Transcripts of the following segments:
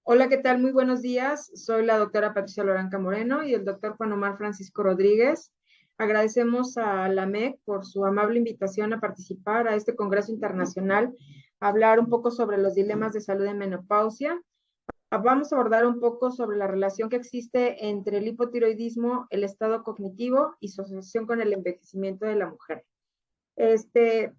Hola, ¿qué tal? Muy buenos días. Soy la doctora Patricia Loranca Moreno y el doctor Juan Omar Francisco Rodríguez. Agradecemos a la MEC por su amable invitación a participar a este Congreso Internacional, a hablar un poco sobre los dilemas de salud en menopausia. Vamos a abordar un poco sobre la relación que existe entre el hipotiroidismo, el estado cognitivo y su asociación con el envejecimiento de la mujer. Este,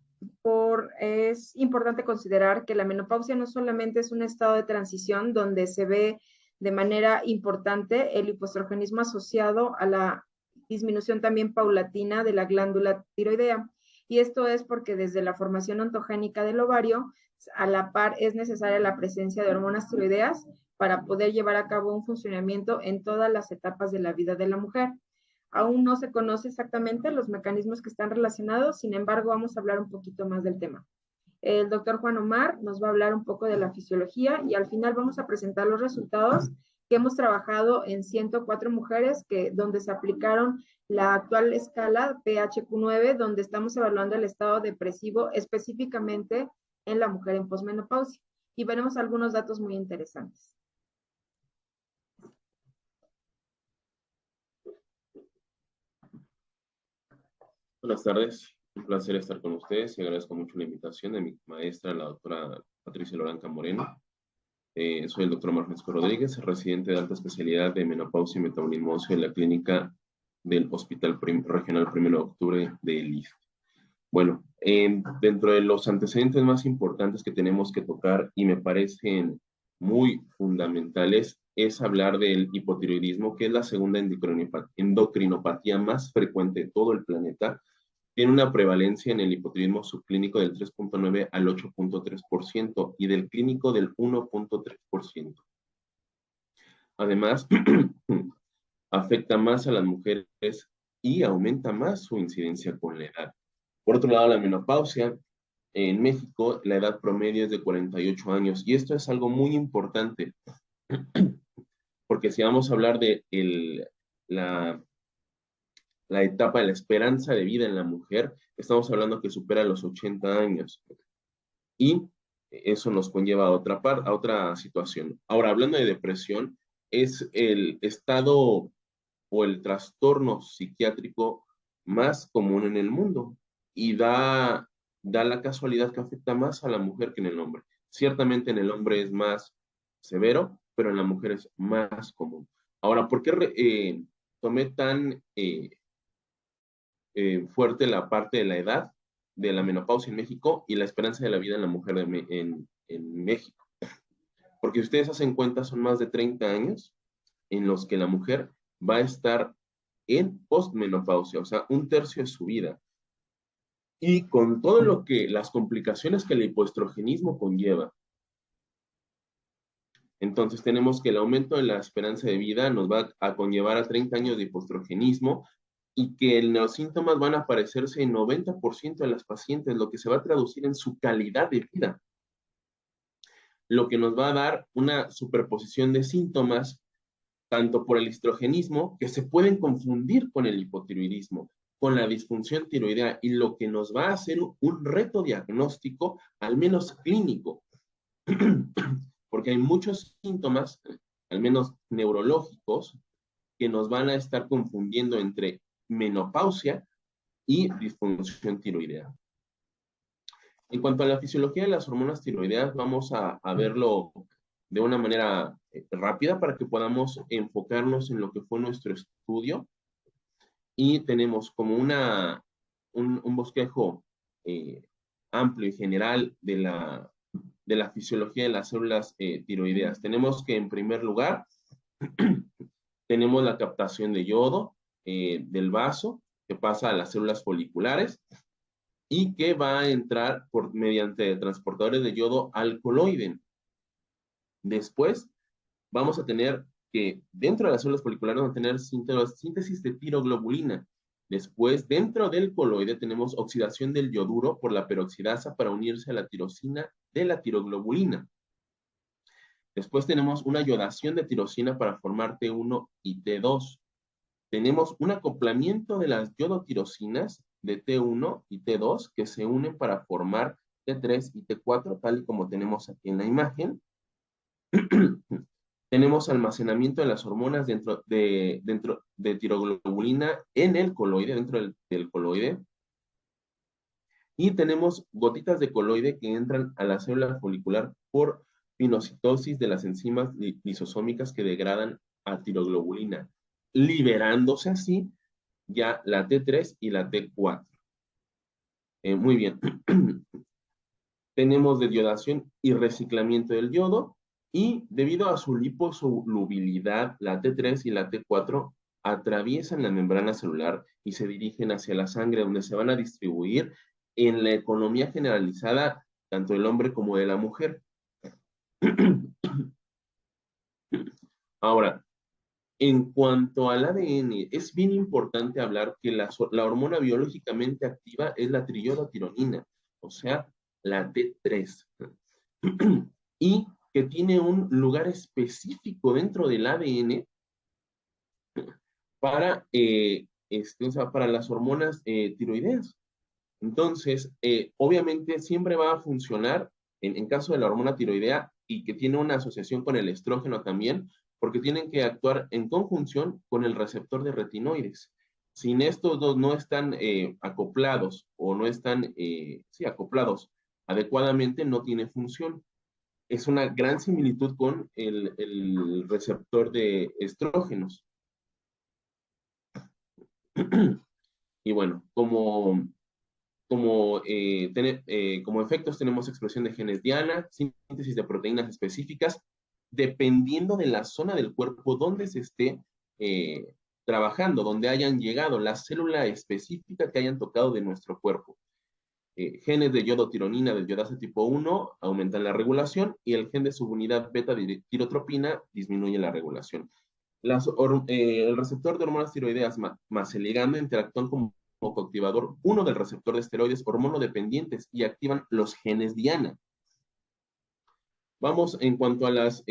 es importante considerar que la menopausia no solamente es un estado de transición donde se ve de manera importante el hipoestrogenismo asociado a la disminución también paulatina de la glándula tiroidea. Y esto es porque desde la formación ontogénica del ovario, a la par es necesaria la presencia de hormonas tiroideas para poder llevar a cabo un funcionamiento en todas las etapas de la vida de la mujer. Aún no se conoce exactamente los mecanismos que están relacionados, sin embargo, vamos a hablar un poquito más del tema. El doctor Juan Omar nos va a hablar un poco de la fisiología y al final vamos a presentar los resultados que hemos trabajado en 104 mujeres donde se aplicaron la actual escala PHQ-9, donde estamos evaluando el estado depresivo específicamente en la mujer en posmenopausia. Y veremos algunos datos muy interesantes. Buenas tardes, un placer estar con ustedes y agradezco mucho la invitación de mi maestra, la doctora Patricia Loranca Moreno. Soy el doctor Omar Francisco Rodríguez, residente de alta especialidad de menopausia y metabolismo óseo en la clínica del Hospital Regional 1 de Octubre de ISSSTE. Bueno, dentro de los antecedentes más importantes que tenemos que tocar y me parecen muy fundamentales es hablar del hipotiroidismo, que es la segunda endocrinopatía más frecuente de todo el planeta. Tiene una prevalencia en el hipotiroidismo subclínico del 3.9 al 8.3% y del clínico del 1.3%. Además, afecta más a las mujeres y aumenta más su incidencia con la edad. Por otro lado, la menopausia. En México, la edad promedio es de 48 años y esto es algo muy importante porque si vamos a hablar de la la etapa de la esperanza de vida en la mujer, estamos hablando que supera los 80 años. Y eso nos conlleva a otra situación. Ahora, hablando de depresión, es el estado o el trastorno psiquiátrico más común en el mundo y da la casualidad que afecta más a la mujer que en el hombre. Ciertamente en el hombre es más severo, pero en la mujer es más común. Ahora, ¿por qué tomé tan fuerte la parte de la edad de la menopausia en México y la esperanza de la vida en la mujer en México? Porque si ustedes hacen cuenta, son más de 30 años en los que la mujer va a estar en postmenopausia, o sea, un tercio de su vida. Y con todo lo que, las complicaciones que el hipoestrogenismo conlleva, entonces tenemos que el aumento de la esperanza de vida nos va a conllevar a 30 años de hipoestrogenismo y que los síntomas van a aparecerse en 90% de las pacientes, lo que se va a traducir en su calidad de vida, lo que nos va a dar una superposición de síntomas, tanto por el estrogenismo, que se pueden confundir con el hipotiroidismo, con la disfunción tiroidea, y lo que nos va a hacer un reto diagnóstico, al menos clínico, porque hay muchos síntomas, al menos neurológicos, que nos van a estar confundiendo entre menopausia y disfunción tiroidea. En cuanto a la fisiología de las hormonas tiroideas, vamos a verlo de una manera rápida para que podamos enfocarnos en lo que fue nuestro estudio. Y tenemos como un bosquejo amplio y general de la fisiología de las células tiroideas. Tenemos que, en primer lugar, tenemos la captación de yodo del vaso que pasa a las células foliculares y que va a entrar mediante transportadores de yodo al coloide. Después vamos a tener que dentro de las células foliculares vamos a tener síntesis de tiroglobulina. Después, dentro del coloide tenemos oxidación del yoduro por la peroxidasa para unirse a la tirosina de la tiroglobulina. Después tenemos una yodación de tirosina para formar T1 y T2. Tenemos un acoplamiento de las yodotirosinas de T1 y T2 que se unen para formar T3 y T4, tal y como tenemos aquí en la imagen. Tenemos almacenamiento de las hormonas dentro de tiroglobulina en el coloide, dentro del coloide. Y tenemos gotitas de coloide que entran a la célula folicular por pinocitosis de las enzimas lisosómicas que degradan a tiroglobulina, liberándose así ya la T3 y la T4. Muy bien. Tenemos desyodación y reciclamiento del yodo, y debido a su liposolubilidad, la T3 y la T4 atraviesan la membrana celular y se dirigen hacia la sangre, donde se van a distribuir en la economía generalizada, tanto del hombre como de la mujer. Ahora, en cuanto al ADN, es bien importante hablar que la hormona biológicamente activa es la triiodotironina, o sea, la T3, y que tiene un lugar específico dentro del ADN para, o sea, para las hormonas tiroideas. Entonces, obviamente siempre va a funcionar en caso de la hormona tiroidea, y que tiene una asociación con el estrógeno también, porque tienen que actuar en conjunción con el receptor de retinoides. Sin estos dos no están acoplados, o no están, sí, acoplados adecuadamente, no tiene función. Es una gran similitud con el receptor de estrógenos. Y bueno, como efectos tenemos expresión de genes diana, síntesis de proteínas específicas, dependiendo de la zona del cuerpo donde se esté eh, trabajando, donde hayan llegado, la célula específica que hayan tocado de nuestro cuerpo. Genes de yodotironina del yodasa tipo 1 aumentan la regulación, y el gen de subunidad beta-tirotropina disminuye la regulación. El receptor de hormonas tiroideas más el ligando interactúan como coactivador uno del receptor de esteroides hormonodependientes y activan los genes diana. Vamos, en cuanto a las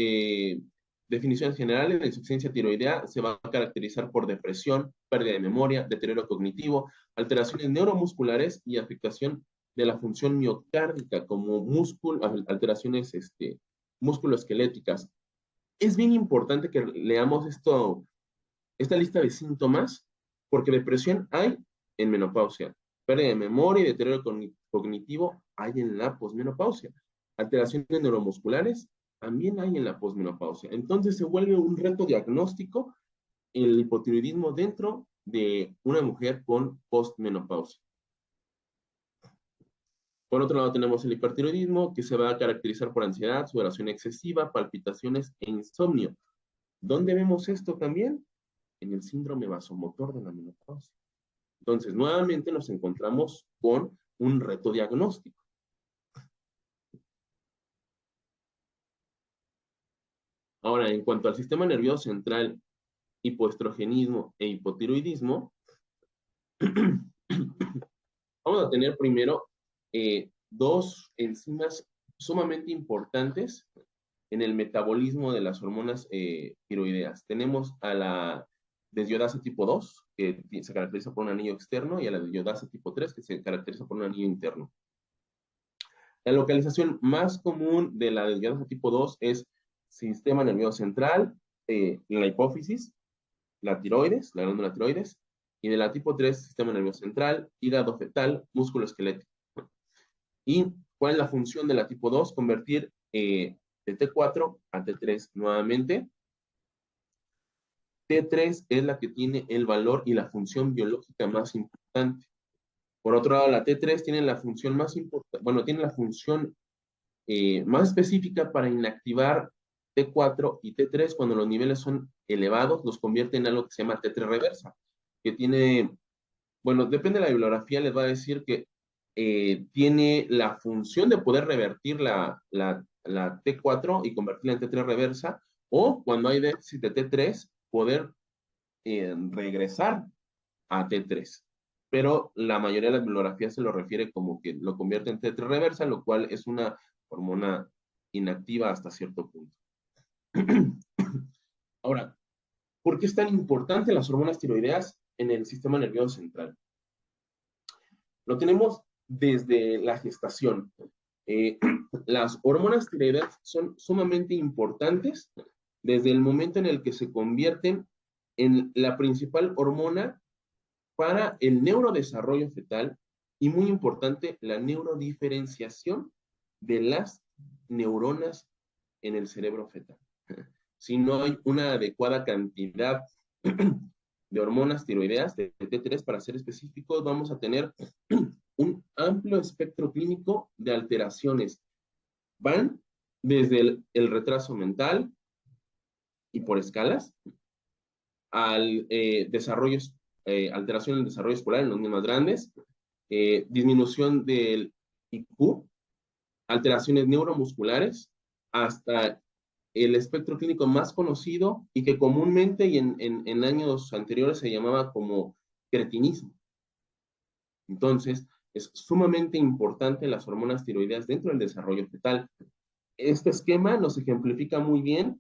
definiciones generales, la insuficiencia tiroidea se va a caracterizar por depresión, pérdida de memoria, deterioro cognitivo, alteraciones neuromusculares y afectación de la función miocárdica, como alteraciones musculoesqueléticas. Es bien importante que leamos esta lista de síntomas, porque depresión hay en menopausia, pérdida de memoria y deterioro cognitivo hay en la posmenopausia, alteraciones neuromusculares también hay en la posmenopausia. Entonces se vuelve un reto diagnóstico el hipotiroidismo dentro de una mujer con postmenopausia. Por otro lado, tenemos el hipertiroidismo, que se va a caracterizar por ansiedad, sudoración excesiva, palpitaciones e insomnio. ¿Dónde vemos esto también? En el síndrome vasomotor de la menopausia. Entonces, nuevamente nos encontramos con un reto diagnóstico. Ahora, en cuanto al sistema nervioso central, hipoestrogenismo e hipotiroidismo, vamos a tener primero dos enzimas sumamente importantes en el metabolismo de las hormonas tiroideas. Tenemos a la desyodasa tipo 2, que se caracteriza por un anillo externo, y a la desyodasa tipo 3, que se caracteriza por un anillo interno. La localización más común de la desviación tipo 2 es sistema nervioso central, la hipófisis, la tiroides, la glándula tiroides, y de la tipo 3, sistema nervioso central, hígado fetal, músculo esquelético. ¿Y cuál es la función de la tipo 2? Convertir de T4 a T3 nuevamente. T3 es la que tiene el valor y la función biológica más importante. Por otro lado, la T3 tiene la función más importante, bueno, tiene la función más específica para inactivar T4 y T3 cuando los niveles son elevados, los convierte en algo que se llama T3 reversa, que tiene, bueno, depende de la bibliografía, les va a decir que tiene la función de poder revertir la T4 y convertirla en T3 reversa, o cuando hay déficit de T3, poder regresar a T3. Pero la mayoría de las bibliografías se lo refiere como que lo convierte en T3 reversa, lo cual es una hormona inactiva hasta cierto punto. Ahora, ¿por qué es tan importante las hormonas tiroideas en el sistema nervioso central? Lo tenemos desde la gestación. Las hormonas tiroideas son sumamente importantes desde el momento en el que se convierten en la principal hormona para el neurodesarrollo fetal y, muy importante, la neurodiferenciación de las neuronas en el cerebro fetal. Si no hay una adecuada cantidad de hormonas tiroideas, de T3 para ser específicos, vamos a tener un amplio espectro clínico de alteraciones. Van desde el retraso mental y por escalas al alteración en el desarrollo escolar en los niños más grandes, disminución del IQ, alteraciones neuromusculares, hasta el espectro clínico más conocido y que comúnmente y en años anteriores se llamaba como cretinismo. Entonces, es sumamente importante las hormonas tiroideas dentro del desarrollo fetal. Este esquema nos ejemplifica muy bien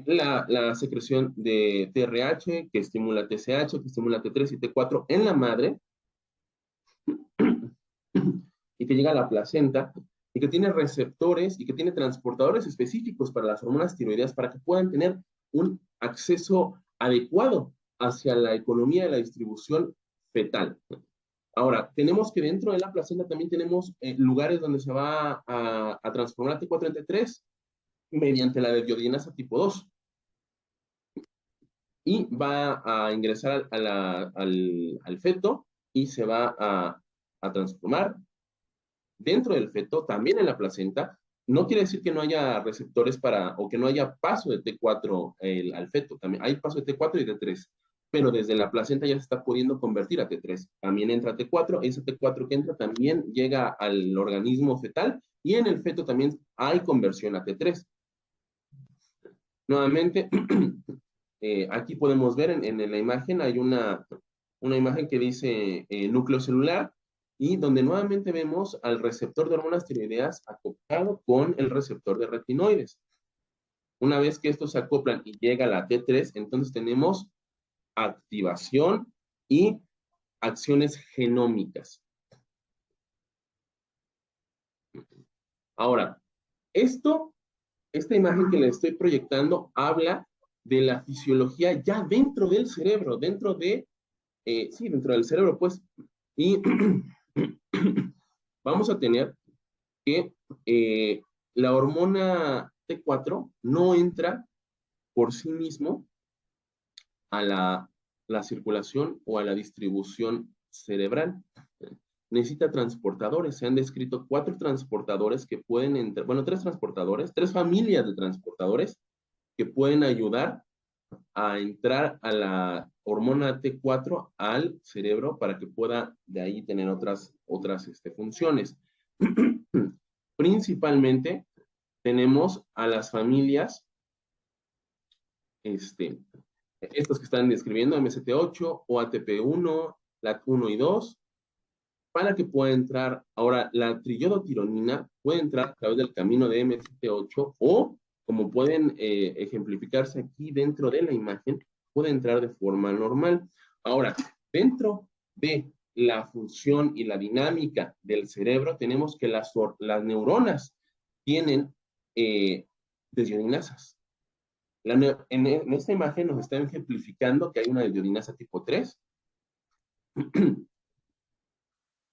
la secreción de TRH, que estimula TSH, que estimula T3 y T4 en la madre, y que llega a la placenta, y que tiene receptores y que tiene transportadores específicos para las hormonas tiroideas para que puedan tener un acceso adecuado hacia la economía de la distribución fetal. Ahora, tenemos que dentro de la placenta también tenemos lugares donde se va a transformar a T4 en T3 mediante la desdiogenasa tipo 2 y va a ingresar al feto y se va a transformar dentro del feto, también en la placenta. No quiere decir que no haya receptores o que no haya paso de T4 al feto. También hay paso de T4 y T3, pero desde la placenta ya se está pudiendo convertir a T3. También entra T4, ese T4 que entra también llega al organismo fetal y en el feto también hay conversión a T3. Nuevamente, aquí podemos ver en la imagen, hay una imagen que dice núcleo celular, y donde nuevamente vemos al receptor de hormonas tiroideas acoplado con el receptor de retinoides. Una vez que estos se acoplan y llega a la T3, entonces tenemos activación y acciones genómicas. Ahora, esta imagen que le estoy proyectando habla de la fisiología ya dentro del cerebro, dentro del cerebro, pues. Y vamos a tener que la hormona T4 no entra por sí mismo a la circulación o a la distribución cerebral. Necesita transportadores. Se han descrito 4 transportadores que pueden entrar, bueno, 3 transportadores, 3 familias de transportadores que pueden ayudar a entrar a la hormona T4 al cerebro para que pueda de ahí tener otras funciones. Principalmente tenemos a las familias, estos que están describiendo, MST8 o ATP1, LAT1 y 2, para que pueda entrar. Ahora, la triiodotironina puede entrar a través del camino de MST8 o, como pueden ejemplificarse aquí dentro de la imagen, puede entrar de forma normal. Ahora, dentro de la función y la dinámica del cerebro, tenemos que las neuronas tienen desdioginasas. En esta imagen nos están ejemplificando que hay una desdioginasa tipo 3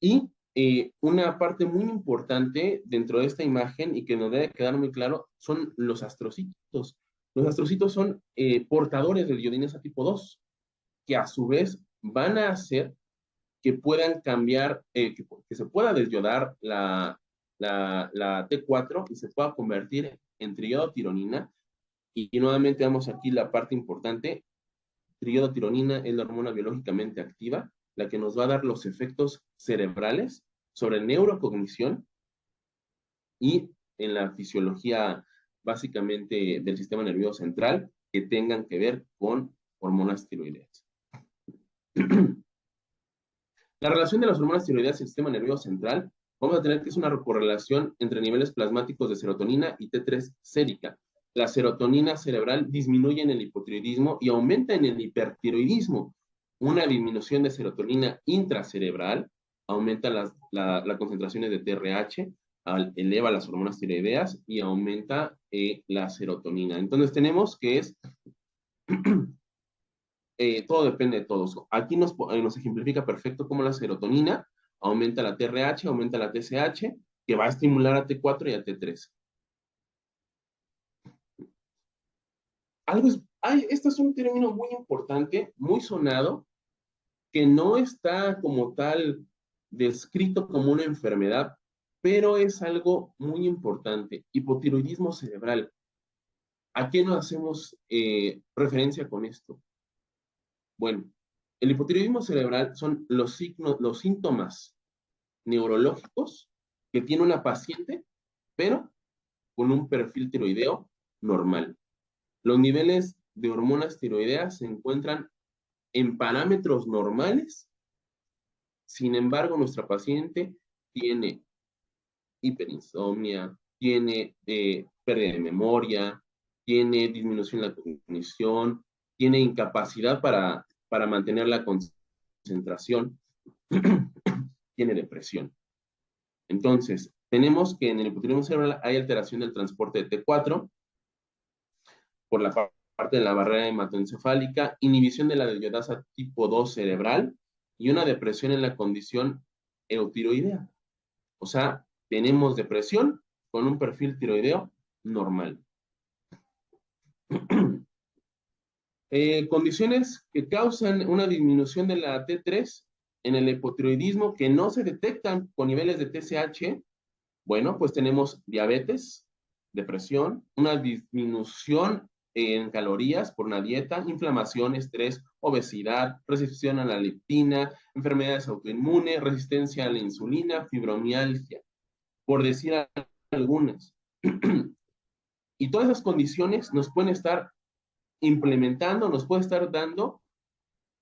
y una parte muy importante dentro de esta imagen y que nos debe quedar muy claro son los astrocitos. Los astrocitos son portadores de desdioginasa tipo 2 que a su vez van a hacer que puedan cambiar, que se pueda desdiodar la T4 y se pueda convertir en triiodotironina. Y nuevamente vemos aquí la parte importante. Triiodotironina es la hormona biológicamente activa, la que nos va a dar los efectos cerebrales sobre neurocognición y en la fisiología básicamente del sistema nervioso central que tengan que ver con hormonas tiroideas. La relación de las hormonas tiroideas y el sistema nervioso central, vamos a tener que es una correlación entre niveles plasmáticos de serotonina y T3 sérica. La serotonina cerebral disminuye en el hipotiroidismo y aumenta en el hipertiroidismo. Una disminución de serotonina intracerebral aumenta las concentraciones de TRH, eleva las hormonas tiroideas y aumenta la serotonina. Entonces tenemos que es, todo depende de todos. Aquí nos ejemplifica perfecto cómo la serotonina aumenta la TRH, aumenta la TSH, que va a estimular a T4 y a T3. Este es un término muy importante, muy sonado, que no está como tal descrito como una enfermedad, pero es algo muy importante. Hipotiroidismo cerebral. ¿A qué nos hacemos referencia con esto? Bueno, el hipotiroidismo cerebral son los síntomas neurológicos que tiene una paciente, pero con un perfil tiroideo normal. Los niveles de hormonas tiroideas se encuentran en parámetros normales. Sin embargo, nuestra paciente tiene hiperinsomnia, tiene pérdida de memoria, tiene disminución de la cognición, tiene incapacidad para mantener la concentración, tiene depresión. Entonces, tenemos que en el hipotiroidismo cerebral hay alteración del transporte de T4 por la parte de la barrera hematoencefálica, inhibición de la desviodasa tipo 2 cerebral y una depresión en la condición eutiroidea. O sea, tenemos depresión con un perfil tiroideo normal. Condiciones que causan una disminución de la T3 en el hipotiroidismo que no se detectan con niveles de TSH. Bueno, pues tenemos diabetes, depresión, una disminución en calorías por una dieta, inflamación, estrés, obesidad, resistencia a la leptina, enfermedades autoinmunes, resistencia a la insulina, fibromialgia, por decir algunas. Y todas esas condiciones nos pueden estar implementando, nos puede estar dando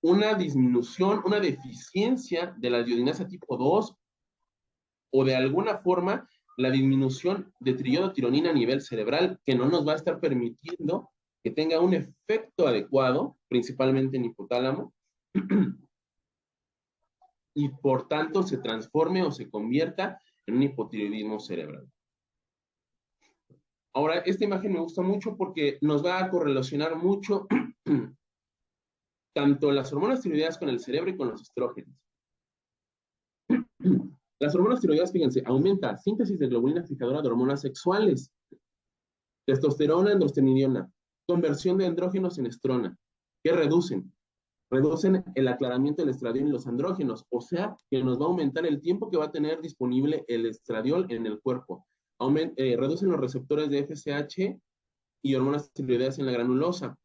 una disminución, una deficiencia de la iodinasa tipo 2 o de alguna forma la disminución de triiodotironina a nivel cerebral que no nos va a estar permitiendo que tenga un efecto adecuado, principalmente en hipotálamo, y por tanto se transforme o se convierta en un hipotiroidismo cerebral. Ahora, esta imagen me gusta mucho porque nos va a correlacionar mucho tanto las hormonas tiroideas con el cerebro y con los estrógenos. Las hormonas tiroideas, fíjense, aumenta síntesis de globulina fijadora de hormonas sexuales, testosterona, androstenediona, conversión de andrógenos en estrona, que reducen el aclaramiento del estradiol y los andrógenos, o sea, que nos va a aumentar el tiempo que va a tener disponible el estradiol en el cuerpo. Reducen los receptores de FSH y hormonas tiroideas en la granulosa.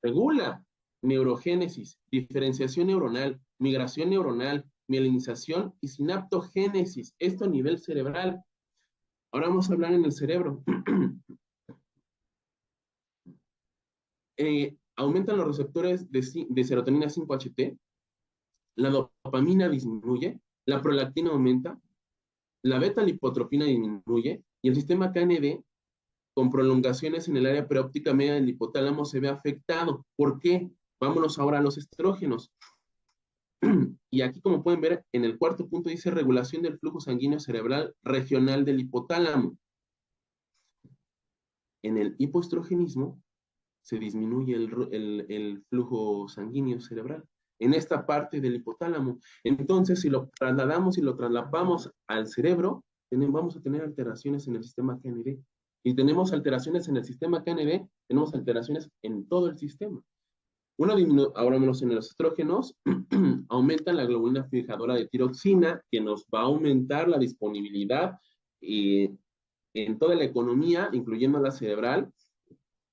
Regula neurogénesis, diferenciación neuronal, migración neuronal, mielinización y sinaptogénesis, esto a nivel cerebral. Ahora vamos a hablar en el cerebro. Aumentan los receptores de serotonina 5-HT, la dopamina disminuye, la prolactina aumenta, la beta-lipotropina disminuye y el sistema KND con prolongaciones en el área preóptica media del hipotálamo se ve afectado. ¿Por qué? Vámonos ahora a los estrógenos. Y aquí, como pueden ver, en el cuarto punto dice regulación del flujo sanguíneo cerebral regional del hipotálamo. En el hipoestrogenismo se disminuye el flujo sanguíneo cerebral en esta parte del hipotálamo. Entonces, si lo trasladamos y lo traslapamos al cerebro, vamos a tener alteraciones en el sistema KND. Y tenemos alteraciones en el sistema KND, tenemos alteraciones en todo el sistema. Ahora menos en los estrógenos, aumentan la globulina fijadora de tiroxina, que nos va a aumentar la disponibilidad en toda la economía, incluyendo la cerebral,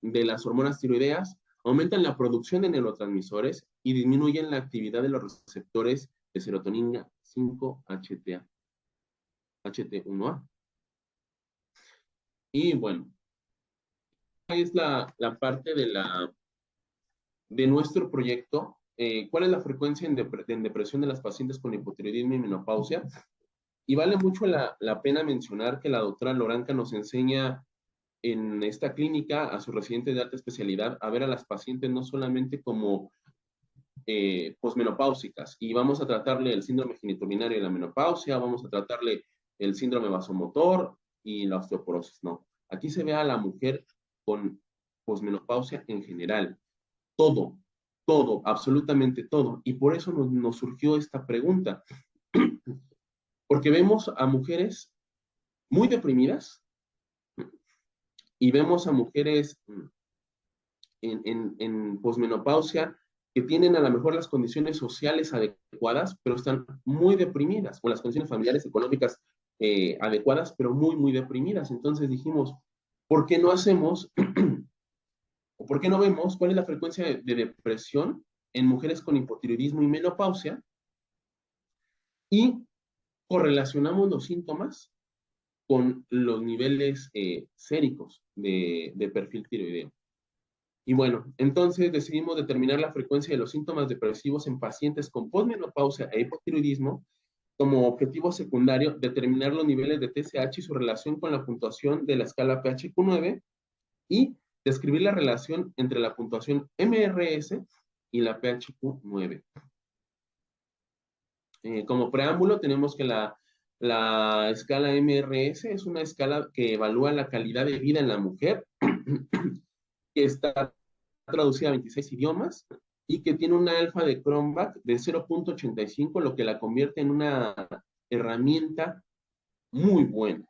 de las hormonas tiroideas, aumentan la producción de neurotransmisores y disminuyen la actividad de los receptores de serotonina 5-HT1A. Y bueno, ahí es la parte de nuestro proyecto. ¿Cuál es la frecuencia en depresión de las pacientes con hipotiroidismo y menopausia? Y vale mucho la pena mencionar que la doctora Loranca nos enseña en esta clínica a sus residentes de alta especialidad a ver a las pacientes no solamente como posmenopáusicas, y vamos a tratarle el síndrome genitourinario de la menopausia, vamos a tratarle el síndrome vasomotor y la osteoporosis, no. Aquí se ve a la mujer con posmenopausia en general. Todo, todo, absolutamente todo. Y por eso nos surgió esta pregunta. Porque vemos a mujeres muy deprimidas y vemos a mujeres en posmenopausia que tienen a lo mejor las condiciones sociales adecuadas, pero están muy deprimidas, o las condiciones familiares económicas adecuadas, pero muy, muy deprimidas. Entonces dijimos, ¿por qué no hacemos, o por qué no vemos cuál es la frecuencia de depresión en mujeres con hipotiroidismo y menopausia? Y correlacionamos los síntomas con los niveles séricos de perfil tiroideo. Y bueno, entonces decidimos determinar la frecuencia de los síntomas depresivos en pacientes con posmenopausia e hipotiroidismo, como objetivo secundario, determinar los niveles de TSH y su relación con la puntuación de la escala PHQ-9 y describir la relación entre la puntuación MRS y la PHQ-9. Como preámbulo, tenemos que la escala MRS es una escala que evalúa la calidad de vida en la mujer, que está traducida a 26 idiomas y que tiene una alfa de Cronbach de 0.85, lo que la convierte en una herramienta muy buena.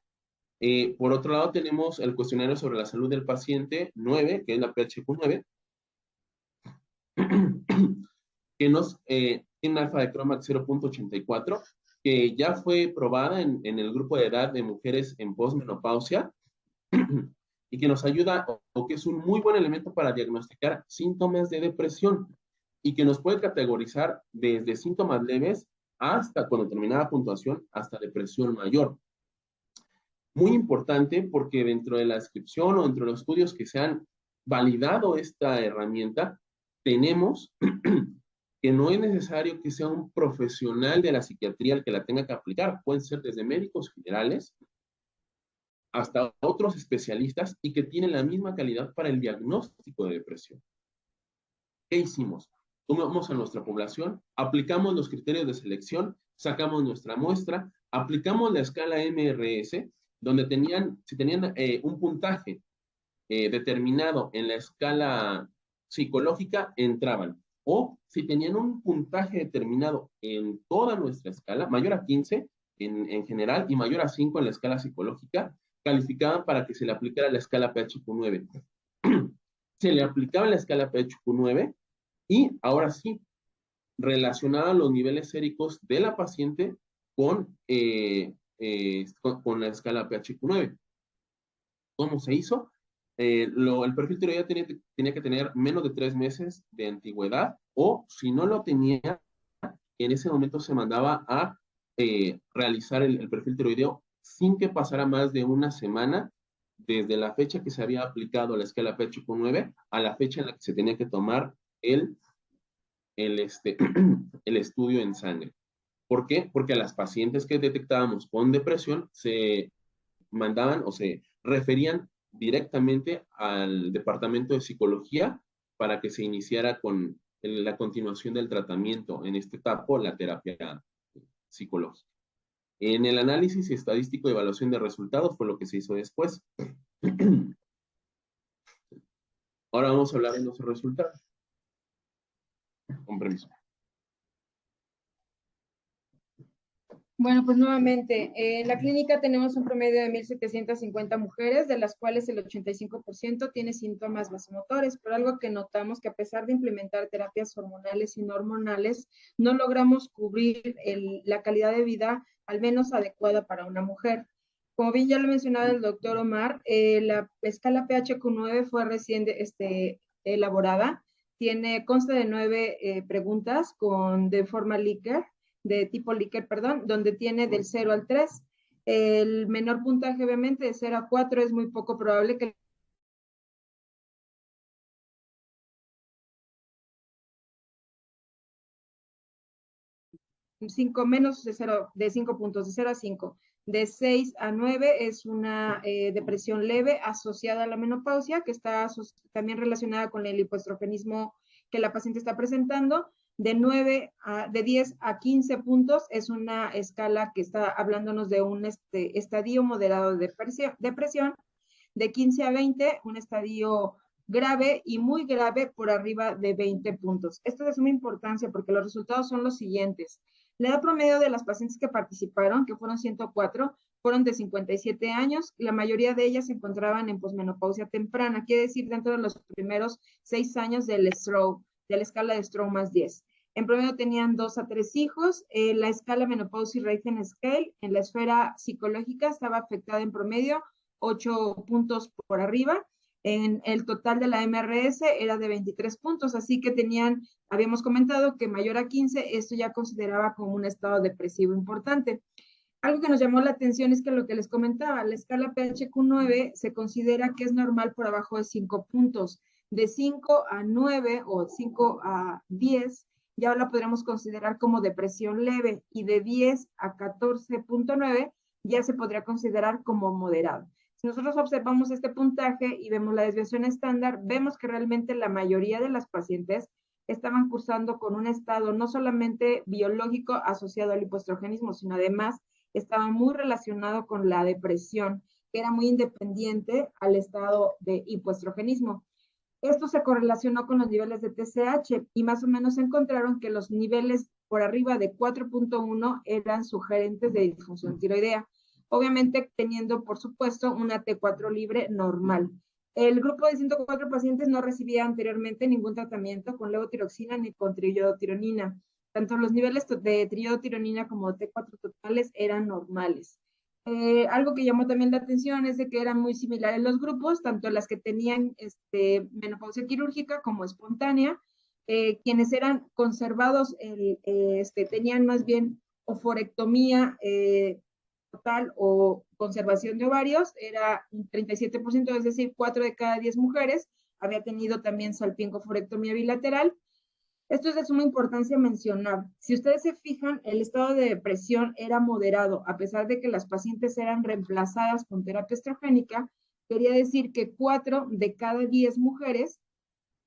Por otro lado, tenemos el cuestionario sobre la salud del paciente 9, que es la PHQ-9, que tiene un alfa de Cronbach 0.84, que ya fue probada en el grupo de edad de mujeres en posmenopausia y que nos ayuda, o que es un muy buen elemento para diagnosticar síntomas de depresión y que nos puede categorizar desde síntomas leves hasta, con determinada puntuación, hasta depresión mayor. Muy importante porque dentro de la descripción o dentro de los estudios que se han validado esta herramienta, tenemos que no es necesario que sea un profesional de la psiquiatría el que la tenga que aplicar. Pueden ser desde médicos generales hasta otros especialistas y que tienen la misma calidad para el diagnóstico de depresión. ¿Qué hicimos? Tomamos a nuestra población, aplicamos los criterios de selección, sacamos nuestra muestra, aplicamos la escala MRS, donde si tenían un puntaje determinado en la escala psicológica, entraban. O si tenían un puntaje determinado en toda nuestra escala, mayor a 15 en general y mayor a 5 en la escala psicológica, calificaban para que se le aplicara la escala PHQ-9. Se le aplicaba la escala PHQ-9 y ahora sí, relacionaban los niveles séricos de la paciente con la escala PHQ-9. ¿Cómo se hizo? El perfil tiroideo tenía que tener menos de 3 meses de antigüedad, o si no lo tenía, en ese momento se mandaba a realizar el perfil tiroideo sin que pasara más de una semana desde la fecha que se había aplicado la escala PHQ-9 a la fecha en la que se tenía que tomar el estudio en sangre. ¿Por qué? Porque a las pacientes que detectábamos con depresión se mandaban o se referían directamente al departamento de psicología para que se iniciara con la continuación del tratamiento, en este etapa, la terapia psicológica. En el análisis estadístico de evaluación de resultados fue lo que se hizo después. Ahora vamos a hablar de los resultados. Con permiso. Bueno, pues nuevamente, en la clínica tenemos un promedio de 1,750 mujeres, de las cuales el 85% tiene síntomas vasomotores, pero algo que notamos que a pesar de implementar terapias hormonales y no hormonales, no logramos cubrir la calidad de vida al menos adecuada para una mujer. Como bien ya lo mencionaba el doctor Omar, la escala PHQ-9 fue recién elaborada, consta de 9 preguntas de forma Likert, de tipo Likert, perdón, donde tiene del 0 al 3. El menor puntaje, obviamente, de 0 a 4 es muy poco probable que menos de 5 puntos, de 0 a 5. De 6 a 9 es una depresión leve asociada a la menopausia, que está también relacionada con el hipoestrogenismo que la paciente está presentando. de 10 a 15 puntos es una escala que está hablándonos de un estadio moderado de depresión. De 15 a 20, un estadio grave y muy grave por arriba de 20 puntos. Esto es de suma importancia porque los resultados son los siguientes. La edad promedio de las pacientes que participaron, que fueron 104, fueron de 57 años. La mayoría de ellas se encontraban en posmenopausia temprana, quiere decir dentro de los primeros 6 años del Stroke, de la escala de Stroke más 10. En promedio tenían 2 a 3 hijos. La escala Menopause Rating Scale en la esfera psicológica estaba afectada en promedio 8 puntos por arriba. En el total de la MRS era de 23 puntos, así que habíamos comentado que mayor a 15, esto ya consideraba como un estado depresivo importante. Algo que nos llamó la atención es que lo que les comentaba, la escala PHQ-9 se considera que es normal por abajo de 5 puntos. De 5 a 9 o 5 a 10, ya la podríamos considerar como depresión leve, y de 10 a 14.9 ya se podría considerar como moderado. Si nosotros observamos este puntaje y vemos la desviación estándar, vemos que realmente la mayoría de las pacientes estaban cursando con un estado no solamente biológico asociado al hipoestrogenismo, sino además estaba muy relacionado con la depresión, que era muy independiente al estado de hipoestrogenismo. Esto se correlacionó con los niveles de TSH y más o menos encontraron que los niveles por arriba de 4.1 eran sugerentes de disfunción tiroidea, obviamente teniendo, por supuesto, una T4 libre normal. El grupo de 104 pacientes no recibía anteriormente ningún tratamiento con levotiroxina ni con triiodotironina. Tanto los niveles de triiodotironina como T4 totales eran normales. Algo que llamó también la atención es de que eran muy similares los grupos, tanto las que tenían menopausia quirúrgica como espontánea, quienes eran conservados, tenían más bien oforectomía total o conservación de ovarios, era un 37%, es decir, 4 de cada 10 mujeres había tenido también salpingoforectomía bilateral. Esto es de suma importancia mencionar. Si ustedes se fijan, el estado de depresión era moderado, a pesar de que las pacientes eran reemplazadas con terapia estrogénica. Quería decir que 4 de cada 10 mujeres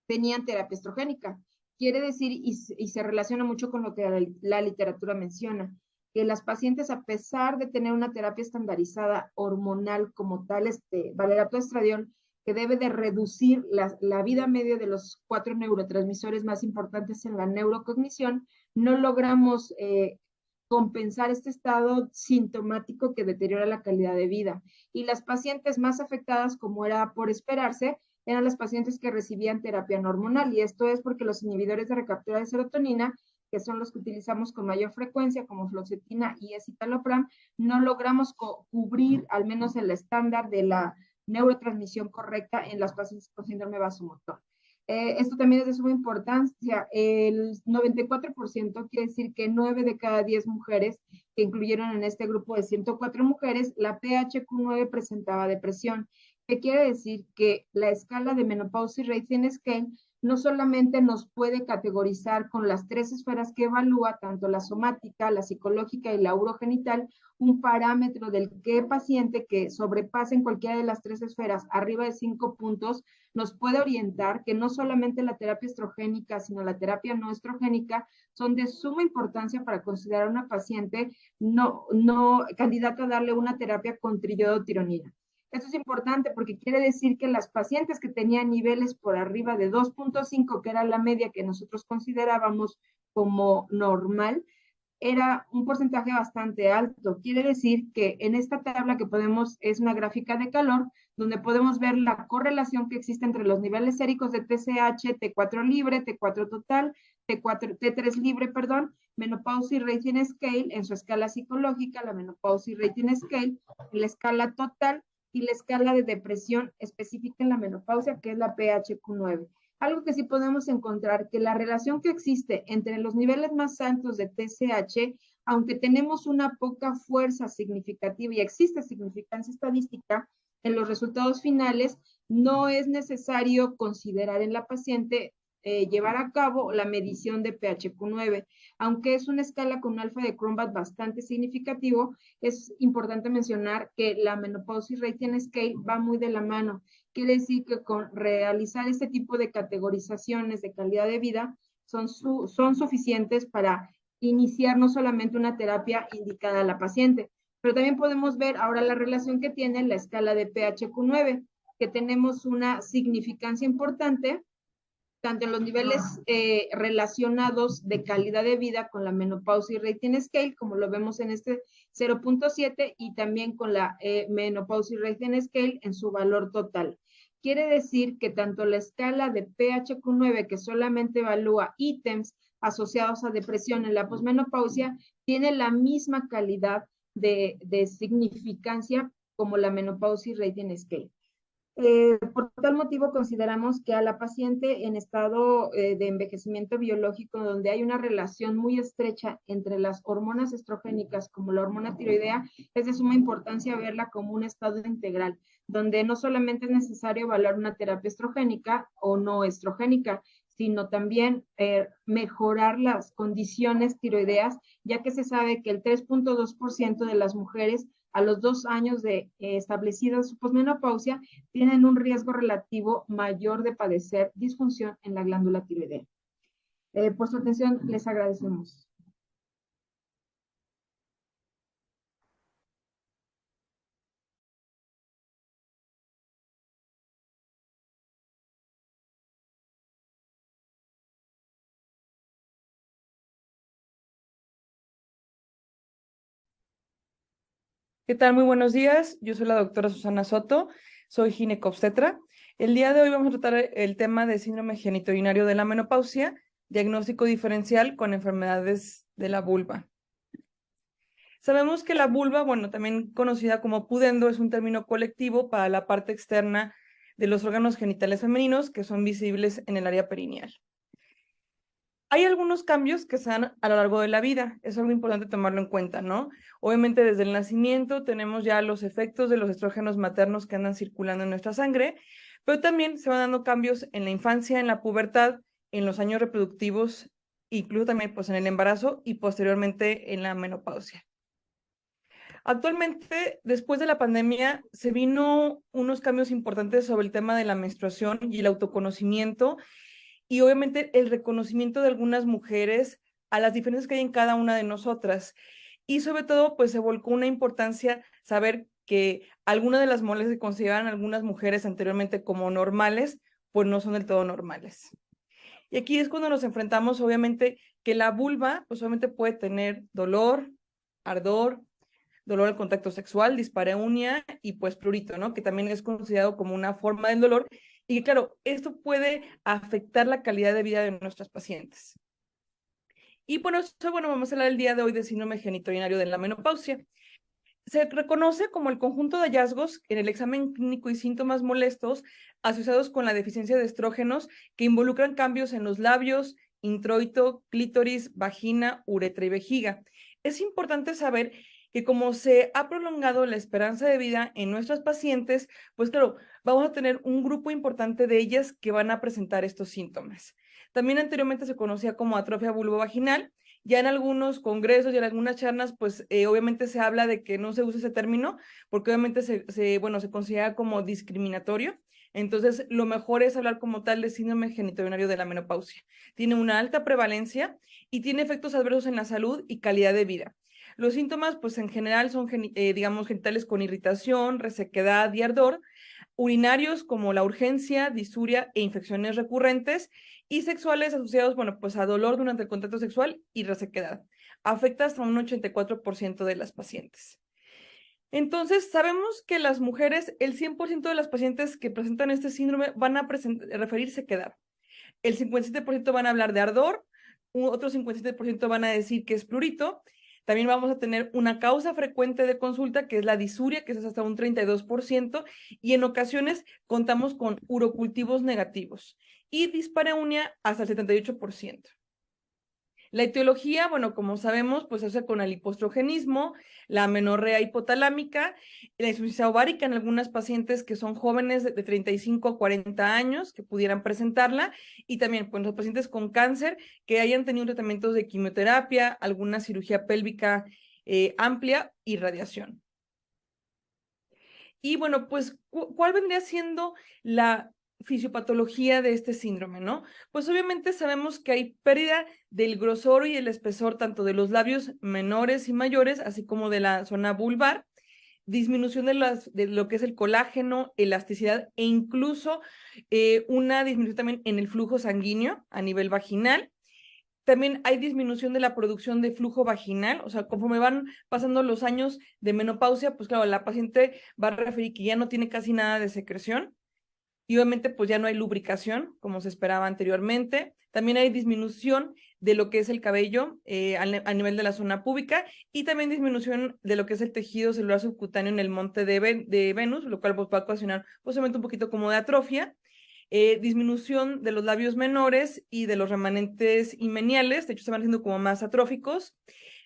tenían terapia estrogénica. Quiere decir, y se relaciona mucho con lo que la literatura menciona, que las pacientes, a pesar de tener una terapia estandarizada hormonal como tal, valerato estradiol, que debe de reducir la vida media de los 4 neurotransmisores más importantes en la neurocognición, no logramos compensar este estado sintomático que deteriora la calidad de vida. Y las pacientes más afectadas, como era por esperarse, eran las pacientes que recibían terapia no hormonal, y esto es porque los inhibidores de recaptura de serotonina, que son los que utilizamos con mayor frecuencia, como fluoxetina y escitalopram, no logramos cubrir al menos el estándar de la neurotransmisión correcta en las pacientes con síndrome vasomotor. Esto también es de suma importancia. El 94% quiere decir que 9 de cada 10 mujeres que incluyeron en este grupo de 104 mujeres, la PHQ-9 presentaba depresión, que quiere decir que la escala de Menopause Rating Scale no solamente nos puede categorizar con las 3 esferas que evalúa, tanto la somática, la psicológica y la urogenital, un parámetro del que paciente que sobrepase en cualquiera de las 3 esferas arriba de 5 puntos nos puede orientar que no solamente la terapia estrogénica, sino la terapia no estrogénica son de suma importancia para considerar a una paciente no candidata a darle una terapia con triiodotironina. Esto es importante porque quiere decir que las pacientes que tenían niveles por arriba de 2.5, que era la media que nosotros considerábamos como normal, era un porcentaje bastante alto. Quiere decir que en esta tabla que es una gráfica de calor, donde podemos ver la correlación que existe entre los niveles séricos de TSH, T4 libre, T4 total, T3 libre, perdón, Menopause Rating Scale en su escala psicológica, la Menopause Rating Scale, en la escala total, y la escala de depresión específica en la menopausia, que es la PHQ-9. Algo que sí podemos encontrar, que la relación que existe entre los niveles más altos de TSH, aunque tenemos una poca fuerza significativa y existe significancia estadística en los resultados finales, no es necesario considerar en la paciente llevar a cabo la medición de PHQ-9. Aunque es una escala con un alfa de Cronbach bastante significativo, es importante mencionar que la Menopause Rating Scale va muy de la mano. Quiere decir que con realizar este tipo de categorizaciones de calidad de vida, son suficientes para iniciar no solamente una terapia indicada a la paciente, pero también podemos ver ahora la relación que tiene la escala de PHQ-9, que tenemos una significancia importante tanto en los niveles relacionados de calidad de vida con la menopausia y rating scale, como lo vemos en este 0.7, y también con la menopausia y rating scale en su valor total. Quiere decir que tanto la escala de PHQ-9, que solamente evalúa ítems asociados a depresión en la posmenopausia, tiene la misma calidad de significancia como la menopausia y rating scale. Por tal motivo, consideramos que a la paciente en estado de envejecimiento biológico, donde hay una relación muy estrecha entre las hormonas estrogénicas como la hormona tiroidea, es de suma importancia verla como un estado integral, donde no solamente es necesario evaluar una terapia estrogénica o no estrogénica, sino también mejorar las condiciones tiroideas, ya que se sabe que el 3.2% de las mujeres a los 2 años de establecida su posmenopausia tienen un riesgo relativo mayor de padecer disfunción en la glándula tiroidea. Por su atención, les agradecemos. ¿Qué tal? Muy buenos días. Yo soy la doctora Susana Soto, soy ginecobstetra. El día de hoy vamos a tratar el tema de síndrome genitourinario de la menopausia, diagnóstico diferencial con enfermedades de la vulva. Sabemos que la vulva, bueno, también conocida como pudendo, es un término colectivo para la parte externa de los órganos genitales femeninos que son visibles en el área perineal. Hay algunos cambios que se dan a lo largo de la vida, es algo importante tomarlo en cuenta, ¿no? Obviamente desde el nacimiento tenemos ya los efectos de los estrógenos maternos que andan circulando en nuestra sangre, pero también se van dando cambios en la infancia, en la pubertad, en los años reproductivos, incluso también pues en el embarazo y posteriormente en la menopausia. Actualmente, después de la pandemia, se vino unos cambios importantes sobre el tema de la menstruación y el autoconocimiento, y obviamente el reconocimiento de algunas mujeres a las diferencias que hay en cada una de nosotras. Y sobre todo, pues se volcó una importancia saber que algunas de las molestias que consideraban algunas mujeres anteriormente como normales, pues no son del todo normales. Y aquí es cuando nos enfrentamos, obviamente, que la vulva, pues obviamente puede tener dolor, ardor, dolor al contacto sexual, dispareunia y pues prurito, ¿no? Que también es considerado como una forma del dolor. Y claro, esto puede afectar la calidad de vida de nuestras pacientes. Y por eso, bueno, vamos a hablar el día de hoy de síndrome genitourinario de la menopausia. Se reconoce como el conjunto de hallazgos en el examen clínico y síntomas molestos asociados con la deficiencia de estrógenos que involucran cambios en los labios, introito, clítoris, vagina, uretra y vejiga. Es importante saber que como se ha prolongado la esperanza de vida en nuestras pacientes, pues claro, vamos a tener un grupo importante de ellas que van a presentar estos síntomas. También anteriormente se conocía como atrofia vulvovaginal. Ya en algunos congresos y en algunas charlas, pues obviamente se habla de que no se usa ese término, porque obviamente se considera como discriminatorio. Entonces, lo mejor es hablar como tal de síndrome genitourinario de la menopausia. Tiene una alta prevalencia y tiene efectos adversos en la salud y calidad de vida. Los síntomas, pues en general son, digamos, genitales con irritación, resequedad y ardor, urinarios como la urgencia, disuria e infecciones recurrentes, y sexuales asociados, bueno, pues a dolor durante el contacto sexual y resequedad. Afecta hasta un 84% de las pacientes. Entonces, sabemos que las mujeres, el 100% de las pacientes que presentan este síndrome van a referir sequedad. El 57% van a hablar de ardor, otro 57% van a decir que es prurito. También vamos a tener una causa frecuente de consulta, que es la disuria, que es hasta un 32%, y en ocasiones contamos con urocultivos negativos, y dispareunia hasta el 78%. La etiología, bueno, como sabemos, pues se hace con el hipoestrogenismo, la amenorrea hipotalámica, la insuficiencia ovárica en algunas pacientes que son jóvenes de 35 a 40 años que pudieran presentarla, y también pues los pacientes con cáncer que hayan tenido tratamientos de quimioterapia, alguna cirugía pélvica amplia y radiación. Y bueno, pues, ¿cuál vendría siendo la fisiopatología de este síndrome, ¿no? Pues obviamente sabemos que hay pérdida del grosor y el espesor tanto de los labios menores y mayores, así como de la zona vulvar, disminución de lo que es el colágeno, elasticidad e incluso una disminución también en el flujo sanguíneo a nivel vaginal. También hay disminución de la producción de flujo vaginal, o sea, conforme van pasando los años de menopausia, pues claro, la paciente va a referir que ya no tiene casi nada de secreción y obviamente pues ya no hay lubricación como se esperaba anteriormente. También hay disminución de lo que es el cabello a nivel de la zona púbica y también disminución de lo que es el tejido celular subcutáneo en el monte de Venus, lo cual pues, va a ocasionar posiblemente un poquito como de atrofia. Disminución de los labios menores y de los remanentes himeniales, de hecho se van haciendo como más atróficos.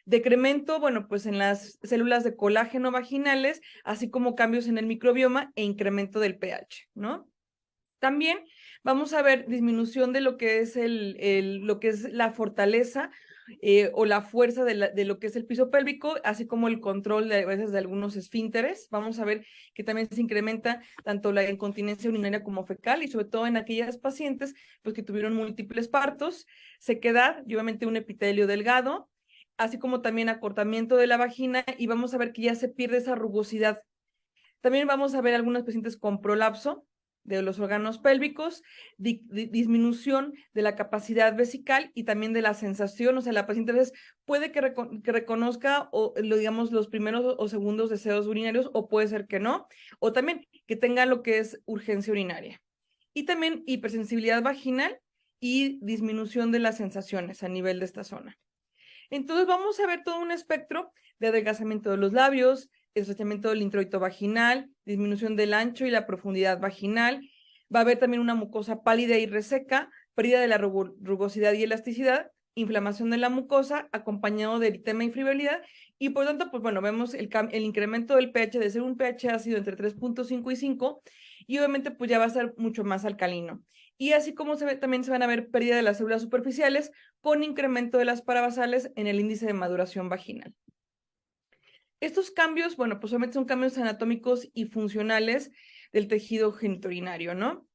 Decremento, bueno, pues en las células de colágeno vaginales, así como cambios en el microbioma e incremento del pH, ¿no? También vamos a ver disminución de lo que es lo que es la fortaleza o la fuerza de lo que es el piso pélvico, así como el control de, a veces de algunos esfínteres. Vamos a ver que también se incrementa tanto la incontinencia urinaria como fecal y sobre todo en aquellas pacientes pues, que tuvieron múltiples partos, sequedad y obviamente un epitelio delgado, así como también acortamiento de la vagina y vamos a ver que ya se pierde esa rugosidad. También vamos a ver algunos pacientes con prolapso de los órganos pélvicos, disminución de la capacidad vesical y también de la sensación, o sea, la paciente a veces puede que reconozca o digamos los primeros o segundos deseos urinarios o puede ser que no, o también que tenga lo que es urgencia urinaria. Y también hipersensibilidad vaginal y disminución de las sensaciones a nivel de esta zona. Entonces vamos a ver todo un espectro de adelgazamiento de los labios, estrechamiento del introito vaginal, disminución del ancho y la profundidad vaginal. Va a haber también una mucosa pálida y reseca, pérdida de la rugosidad y elasticidad, inflamación de la mucosa, acompañado de eritema y frivolidad. Y por tanto, pues bueno, vemos el incremento del pH de ser un pH ácido entre 3.5 y 5, y obviamente pues ya va a ser mucho más alcalino. Y así como también se van a ver pérdida de las células superficiales con incremento de las parabasales en el índice de maduración vaginal. Estos cambios, bueno, pues obviamente son cambios anatómicos y funcionales del tejido genitourinario, ¿no?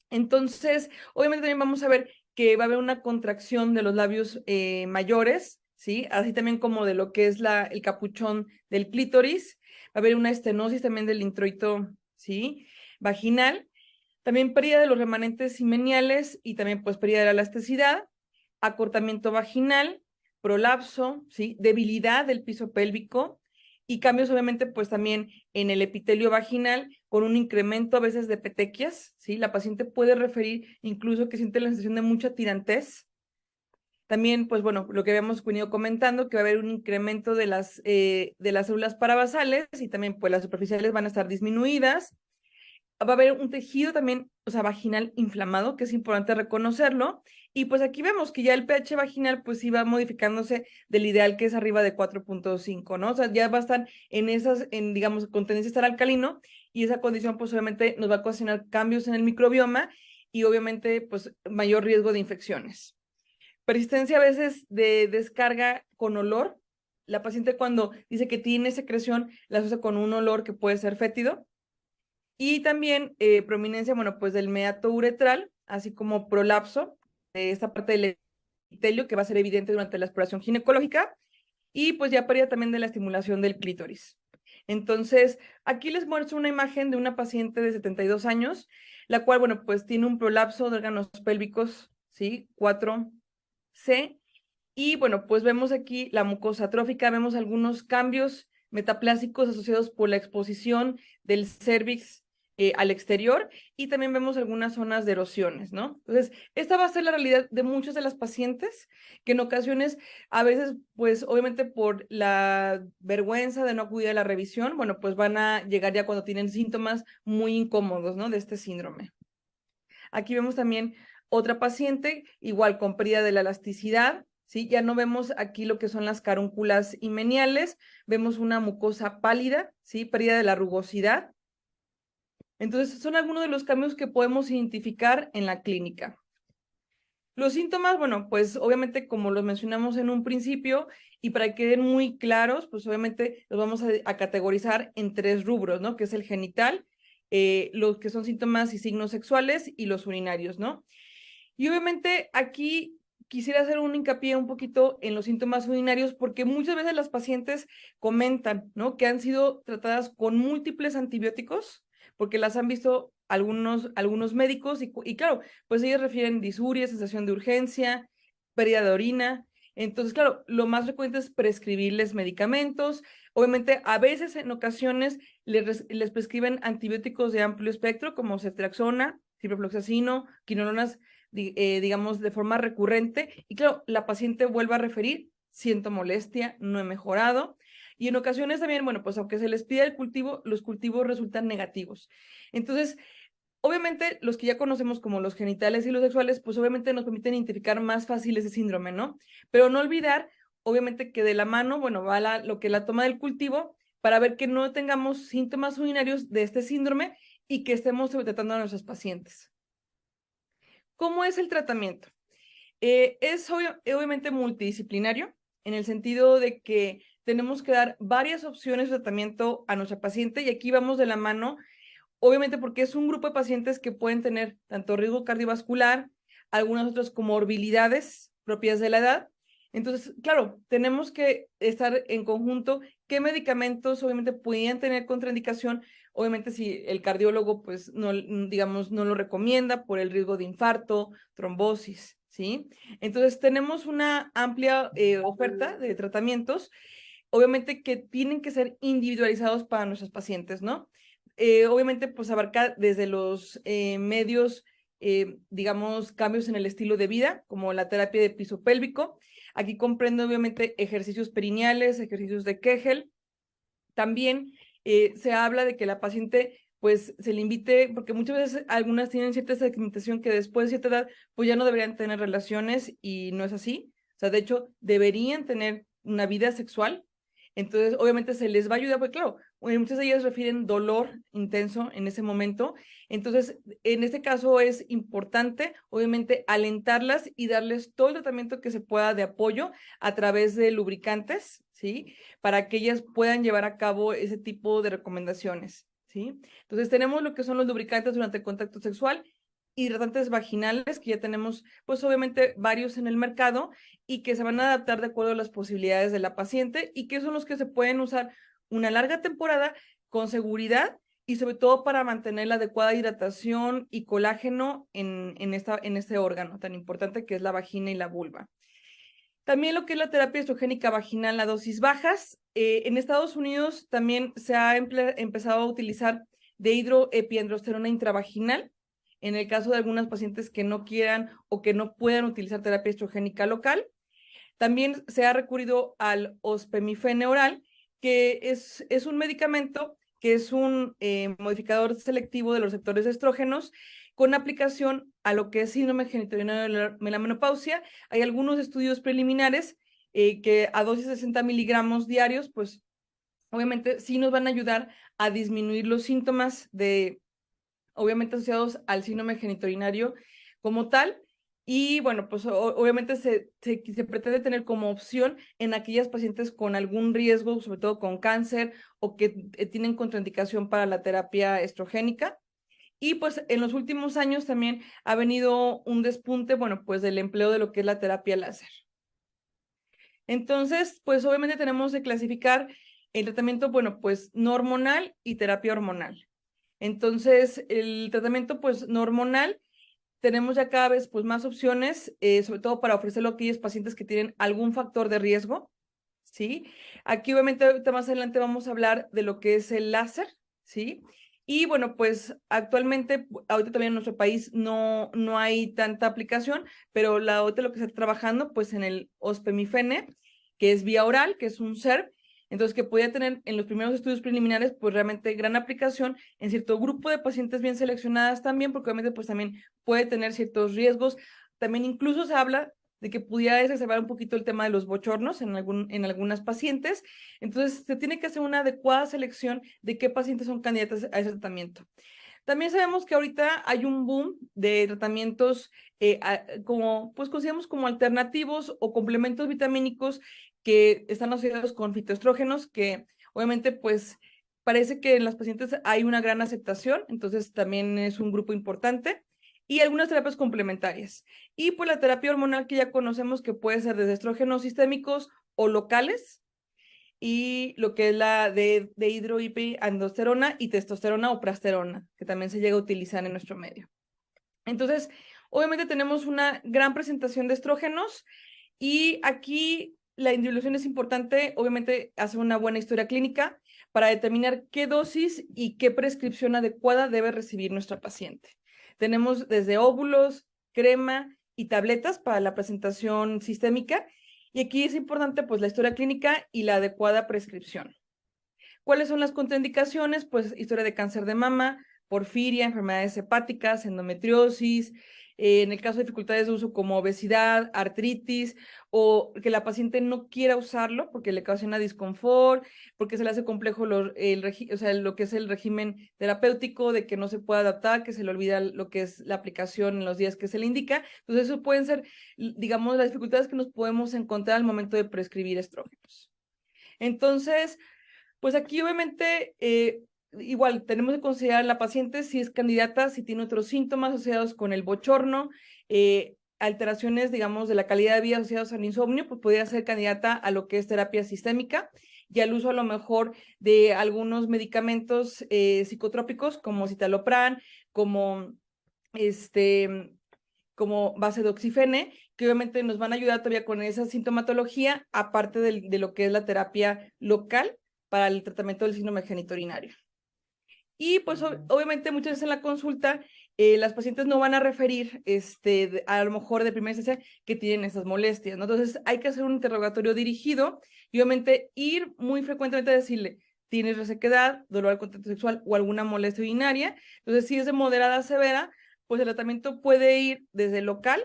Entonces, obviamente también vamos a ver que va a haber una contracción de los labios mayores, ¿sí? Así también como de lo que es el capuchón del clítoris. Va a haber una estenosis también del introito, ¿sí? Vaginal. También pérdida de los remanentes himeniales y también pues pérdida de la elasticidad, acortamiento vaginal, prolapso, ¿sí? Debilidad del piso pélvico y cambios obviamente pues también en el epitelio vaginal con un incremento a veces de petequias, ¿sí? La paciente puede referir incluso que siente la sensación de mucha tirantez. También, pues bueno, lo que habíamos venido comentando, que va a haber un incremento de las células parabasales y también pues las superficiales van a estar disminuidas. Va a haber un tejido también, o sea, vaginal inflamado, que es importante reconocerlo. Y pues aquí vemos que ya el pH vaginal pues sí va modificándose del ideal que es arriba de 4.5, ¿no? O sea, ya va a estar digamos, con tendencia a estar alcalino y esa condición pues obviamente nos va a ocasionar cambios en el microbioma y obviamente pues mayor riesgo de infecciones. Persistencia a veces de descarga con olor. La paciente cuando dice que tiene secreción la asocia con un olor que puede ser fétido. Y también prominencia, bueno, pues del meato uretral, así como prolapso de esta parte del epitelio que va a ser evidente durante la exploración ginecológica y pues ya pérdida también de la estimulación del clítoris. Entonces, aquí les muestro una imagen de una paciente de 72 años, la cual, bueno, pues tiene un prolapso de órganos pélvicos, ¿sí? 4C. Y bueno, pues vemos aquí la mucosa atrófica, vemos algunos cambios metaplásicos asociados por la exposición del cérvix al exterior y también vemos algunas zonas de erosiones, ¿no? Entonces, esta va a ser la realidad de muchas de las pacientes que en ocasiones, a veces, pues obviamente por la vergüenza de no acudir a la revisión, bueno, pues van a llegar ya cuando tienen síntomas muy incómodos, ¿no? De este síndrome. Aquí vemos también otra paciente, igual con pérdida de la elasticidad, ¿sí? Ya no vemos aquí lo que son las carúnculas himeniales, vemos una mucosa pálida, ¿sí? Pérdida de la rugosidad. Entonces, son algunos de los cambios que podemos identificar en la clínica. Los síntomas, bueno, pues obviamente como los mencionamos en un principio y para que queden muy claros, pues obviamente los vamos a categorizar en 3 rubros, ¿no? Que es el genital, los que son síntomas y signos sexuales y los urinarios, ¿no? Y obviamente aquí quisiera hacer un hincapié un poquito en los síntomas urinarios porque muchas veces las pacientes comentan, ¿no? Que han sido tratadas con múltiples antibióticos porque las han visto algunos médicos y claro, pues ellos refieren disuria, sensación de urgencia, pérdida de orina. Entonces, claro, lo más frecuente es prescribirles medicamentos. Obviamente, a veces, en ocasiones, les prescriben antibióticos de amplio espectro como ceftriaxona, ciprofloxacino, quinolonas, digamos, de forma recurrente. Y claro, la paciente vuelve a referir, siento molestia, no he mejorado. Y en ocasiones también, bueno, pues aunque se les pida el cultivo, los cultivos resultan negativos. Entonces, obviamente, los que ya conocemos como los genitales y los sexuales, pues obviamente nos permiten identificar más fácil ese síndrome, ¿no? Pero no olvidar, obviamente, que de la mano, bueno, va lo que la toma del cultivo para ver que no tengamos síntomas urinarios de este síndrome y que estemos tratando a nuestros pacientes. ¿Cómo es el tratamiento? Es obviamente multidisciplinario en el sentido de que tenemos que dar varias opciones de tratamiento a nuestra paciente y aquí vamos de la mano, obviamente porque es un grupo de pacientes que pueden tener tanto riesgo cardiovascular, algunas otras comorbilidades propias de la edad. Entonces, claro, tenemos que estar en conjunto qué medicamentos obviamente podrían tener contraindicación, obviamente si el cardiólogo pues no, digamos, no lo recomienda por el riesgo de infarto, trombosis, ¿sí? Entonces tenemos una amplia oferta de tratamientos, obviamente que tienen que ser individualizados para nuestros pacientes, ¿no? Obviamente pues abarca desde los medios, digamos, cambios en el estilo de vida, como la terapia de piso pélvico. Aquí comprende obviamente ejercicios perineales, ejercicios de Kegel. También se habla de que la paciente pues se le invite, porque muchas veces algunas tienen cierta segmentación que después de cierta edad pues ya no deberían tener relaciones y no es así. O sea, de hecho, deberían tener una vida sexual. Entonces, obviamente se les va a ayudar, porque claro, muchas de ellas refieren dolor intenso en ese momento. Entonces, en este caso es importante, obviamente, alentarlas y darles todo el tratamiento que se pueda de apoyo a través de lubricantes, ¿sí? Para que ellas puedan llevar a cabo ese tipo de recomendaciones, ¿sí? Entonces, tenemos lo que son los lubricantes durante el contacto sexual, hidratantes vaginales, que ya tenemos, pues obviamente, varios en el mercado y que se van a adaptar de acuerdo a las posibilidades de la paciente y que son los que se pueden usar una larga temporada con seguridad y sobre todo para mantener la adecuada hidratación y colágeno en este órgano tan importante que es la vagina y la vulva. También lo que es la terapia estrogénica vaginal a dosis bajas. En Estados Unidos también se ha empezado a utilizar dehidroepiandrosterona intravaginal en el caso de algunas pacientes que no quieran o que no puedan utilizar terapia estrogénica local. También se ha recurrido al ospemifene oral, que es un medicamento que es un modificador selectivo de los receptores de estrógenos con aplicación a lo que es síndrome genitourinario de la menopausia. Hay algunos estudios preliminares que a dosis de 60 miligramos diarios, pues obviamente sí nos van a ayudar a disminuir los síntomas obviamente asociados al síndrome genitourinario como tal. Y bueno, pues obviamente se pretende tener como opción en aquellas pacientes con algún riesgo, sobre todo con cáncer o que tienen contraindicación para la terapia estrogénica. Y pues en los últimos años también ha venido un despunte, bueno, pues del empleo de lo que es la terapia láser. Entonces, pues obviamente tenemos que clasificar el tratamiento, bueno, pues no hormonal y terapia hormonal. Entonces, el tratamiento pues no hormonal, tenemos ya cada vez pues más opciones, sobre todo para ofrecerlo a aquellos pacientes que tienen algún factor de riesgo, ¿sí? Aquí obviamente ahorita más adelante vamos a hablar de lo que es el láser, ¿sí? Y bueno, pues actualmente, ahorita también en nuestro país no hay tanta aplicación, pero ahorita lo que se está trabajando pues en el ospemifene, que es vía oral, que es un SERM, entonces que podía tener en los primeros estudios preliminares pues realmente gran aplicación en cierto grupo de pacientes bien seleccionadas también, porque obviamente pues también puede tener ciertos riesgos. También incluso se habla de que pudiera exacerbar un poquito el tema de los bochornos en algunas pacientes. Entonces, se tiene que hacer una adecuada selección de qué pacientes son candidatos a ese tratamiento. También sabemos que ahorita hay un boom de tratamientos como, pues consideramos como alternativos o complementos vitamínicos que están asociados con fitoestrógenos, que obviamente pues parece que en las pacientes hay una gran aceptación, entonces también es un grupo importante, y algunas terapias complementarias. Y pues la terapia hormonal que ya conocemos, que puede ser desde estrógenos sistémicos o locales, y lo que es la de hidrohipiandrosterona y testosterona o prasterona, que también se llega a utilizar en nuestro medio. Entonces, obviamente tenemos una gran presentación de estrógenos, y aquí la individuación es importante, obviamente hacer una buena historia clínica para determinar qué dosis y qué prescripción adecuada debe recibir nuestra paciente. Tenemos desde óvulos, crema y tabletas para la presentación sistémica, y aquí es importante pues la historia clínica y la adecuada prescripción. ¿Cuáles son las contraindicaciones? Pues historia de cáncer de mama, porfiria, enfermedades hepáticas, endometriosis, en el caso de dificultades de uso como obesidad, artritis, o que la paciente no quiera usarlo porque le ocasiona disconfort, porque se le hace complejo lo que es el régimen terapéutico, de que no se puede adaptar, que se le olvida lo que es la aplicación en los días que se le indica. Entonces, eso pueden ser, digamos, las dificultades que nos podemos encontrar al momento de prescribir estrógenos. Entonces, pues aquí obviamente igual tenemos que considerar a la paciente si es candidata, si tiene otros síntomas asociados con el bochorno, alteraciones, digamos, de la calidad de vida asociados al insomnio, pues podría ser candidata a lo que es terapia sistémica y al uso a lo mejor de algunos medicamentos psicotrópicos como citalopram, como como base de oxifene, que obviamente nos van a ayudar todavía con esa sintomatología, aparte de lo que es la terapia local para el tratamiento del síndrome genitourinario. Y pues obviamente muchas veces en la consulta las pacientes no van a referir a lo mejor de primera instancia que tienen esas molestias, ¿no? Entonces hay que hacer un interrogatorio dirigido y obviamente ir muy frecuentemente a decirle, ¿tienes resequedad, dolor al contacto sexual o alguna molestia urinaria? Entonces si es de moderada a severa, pues el tratamiento puede ir desde local,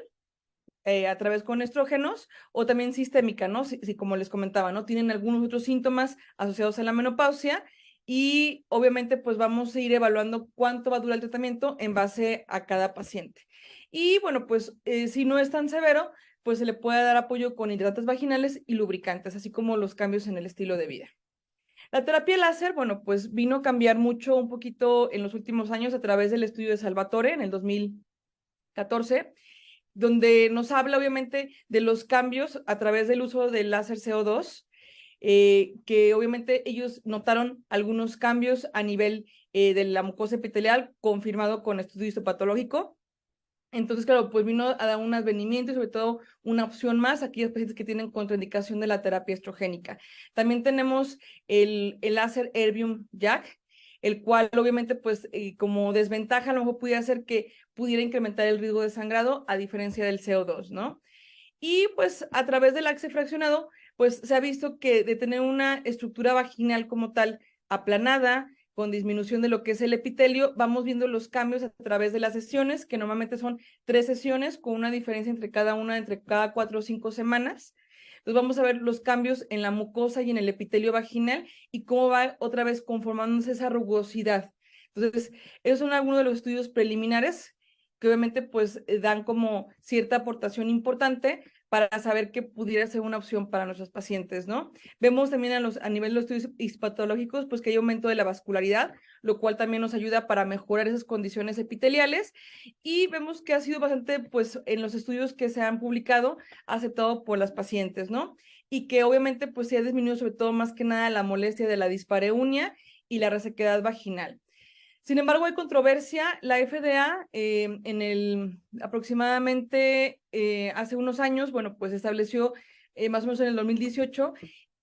a través con estrógenos, o también sistémica, ¿no? Si como les comentaba, ¿no? Tienen algunos otros síntomas asociados a la menopausia, y obviamente pues vamos a ir evaluando cuánto va a durar el tratamiento en base a cada paciente. Y bueno, pues si no es tan severo, pues se le puede dar apoyo con hidratantes vaginales y lubricantes, así como los cambios en el estilo de vida. La terapia láser, bueno, pues vino a cambiar mucho un poquito en los últimos años a través del estudio de Salvatore en el 2014, donde nos habla obviamente de los cambios a través del uso del láser CO2, que obviamente ellos notaron algunos cambios a nivel de la mucosa epitelial, confirmado con estudio histopatológico. Entonces, claro, pues vino a dar un advenimiento y sobre todo una opción más a aquellos pacientes que tienen contraindicación de la terapia estrogénica. También tenemos el láser Erbium YAG, el cual obviamente pues como desventaja a lo mejor pudiera ser que pudiera incrementar el riesgo de sangrado a diferencia del CO2, ¿no? Y pues a través del axe fraccionado pues se ha visto que de tener una estructura vaginal como tal aplanada, con disminución de lo que es el epitelio, vamos viendo los cambios a través de las sesiones, que normalmente son 3 sesiones, con una diferencia entre cada 4 o 5 semanas. Entonces vamos a ver los cambios en la mucosa y en el epitelio vaginal y cómo va otra vez conformándose esa rugosidad. Entonces, esos son algunos de los estudios preliminares que obviamente pues dan como cierta aportación importante para saber que pudiera ser una opción para nuestros pacientes, ¿no? Vemos también a nivel de los estudios histopatológicos, pues que hay aumento de la vascularidad, lo cual también nos ayuda para mejorar esas condiciones epiteliales, y vemos que ha sido bastante, pues en los estudios que se han publicado, aceptado por las pacientes, ¿no? Y que obviamente pues se ha disminuido sobre todo más que nada la molestia de la dispareunia y la resequedad vaginal. Sin embargo, hay controversia. La FDA aproximadamente hace unos años, bueno, pues estableció más o menos en el 2018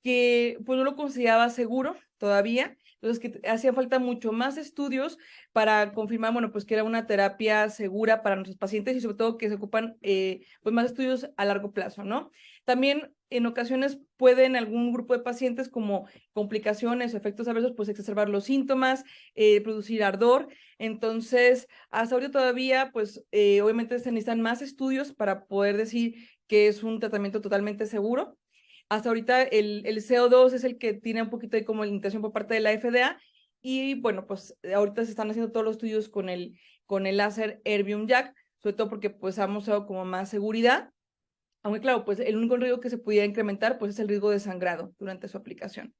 que pues no lo consideraba seguro todavía, entonces que hacía falta mucho más estudios para confirmar, bueno, pues que era una terapia segura para nuestros pacientes y sobre todo que se ocupan pues más estudios a largo plazo, ¿no? También en ocasiones pueden algún grupo de pacientes como complicaciones o efectos adversos pues exacerbar los síntomas, producir ardor. Entonces, hasta ahorita todavía pues obviamente se necesitan más estudios para poder decir que es un tratamiento totalmente seguro. Hasta ahorita el CO2 es el que tiene un poquito de como limitación por parte de la FDA, y bueno, pues ahorita se están haciendo todos los estudios con el láser Erbium YAG, sobre todo porque pues ha mostrado como más seguridad, aunque claro, pues el único riesgo que se pudiera incrementar pues es el riesgo de sangrado durante su aplicación.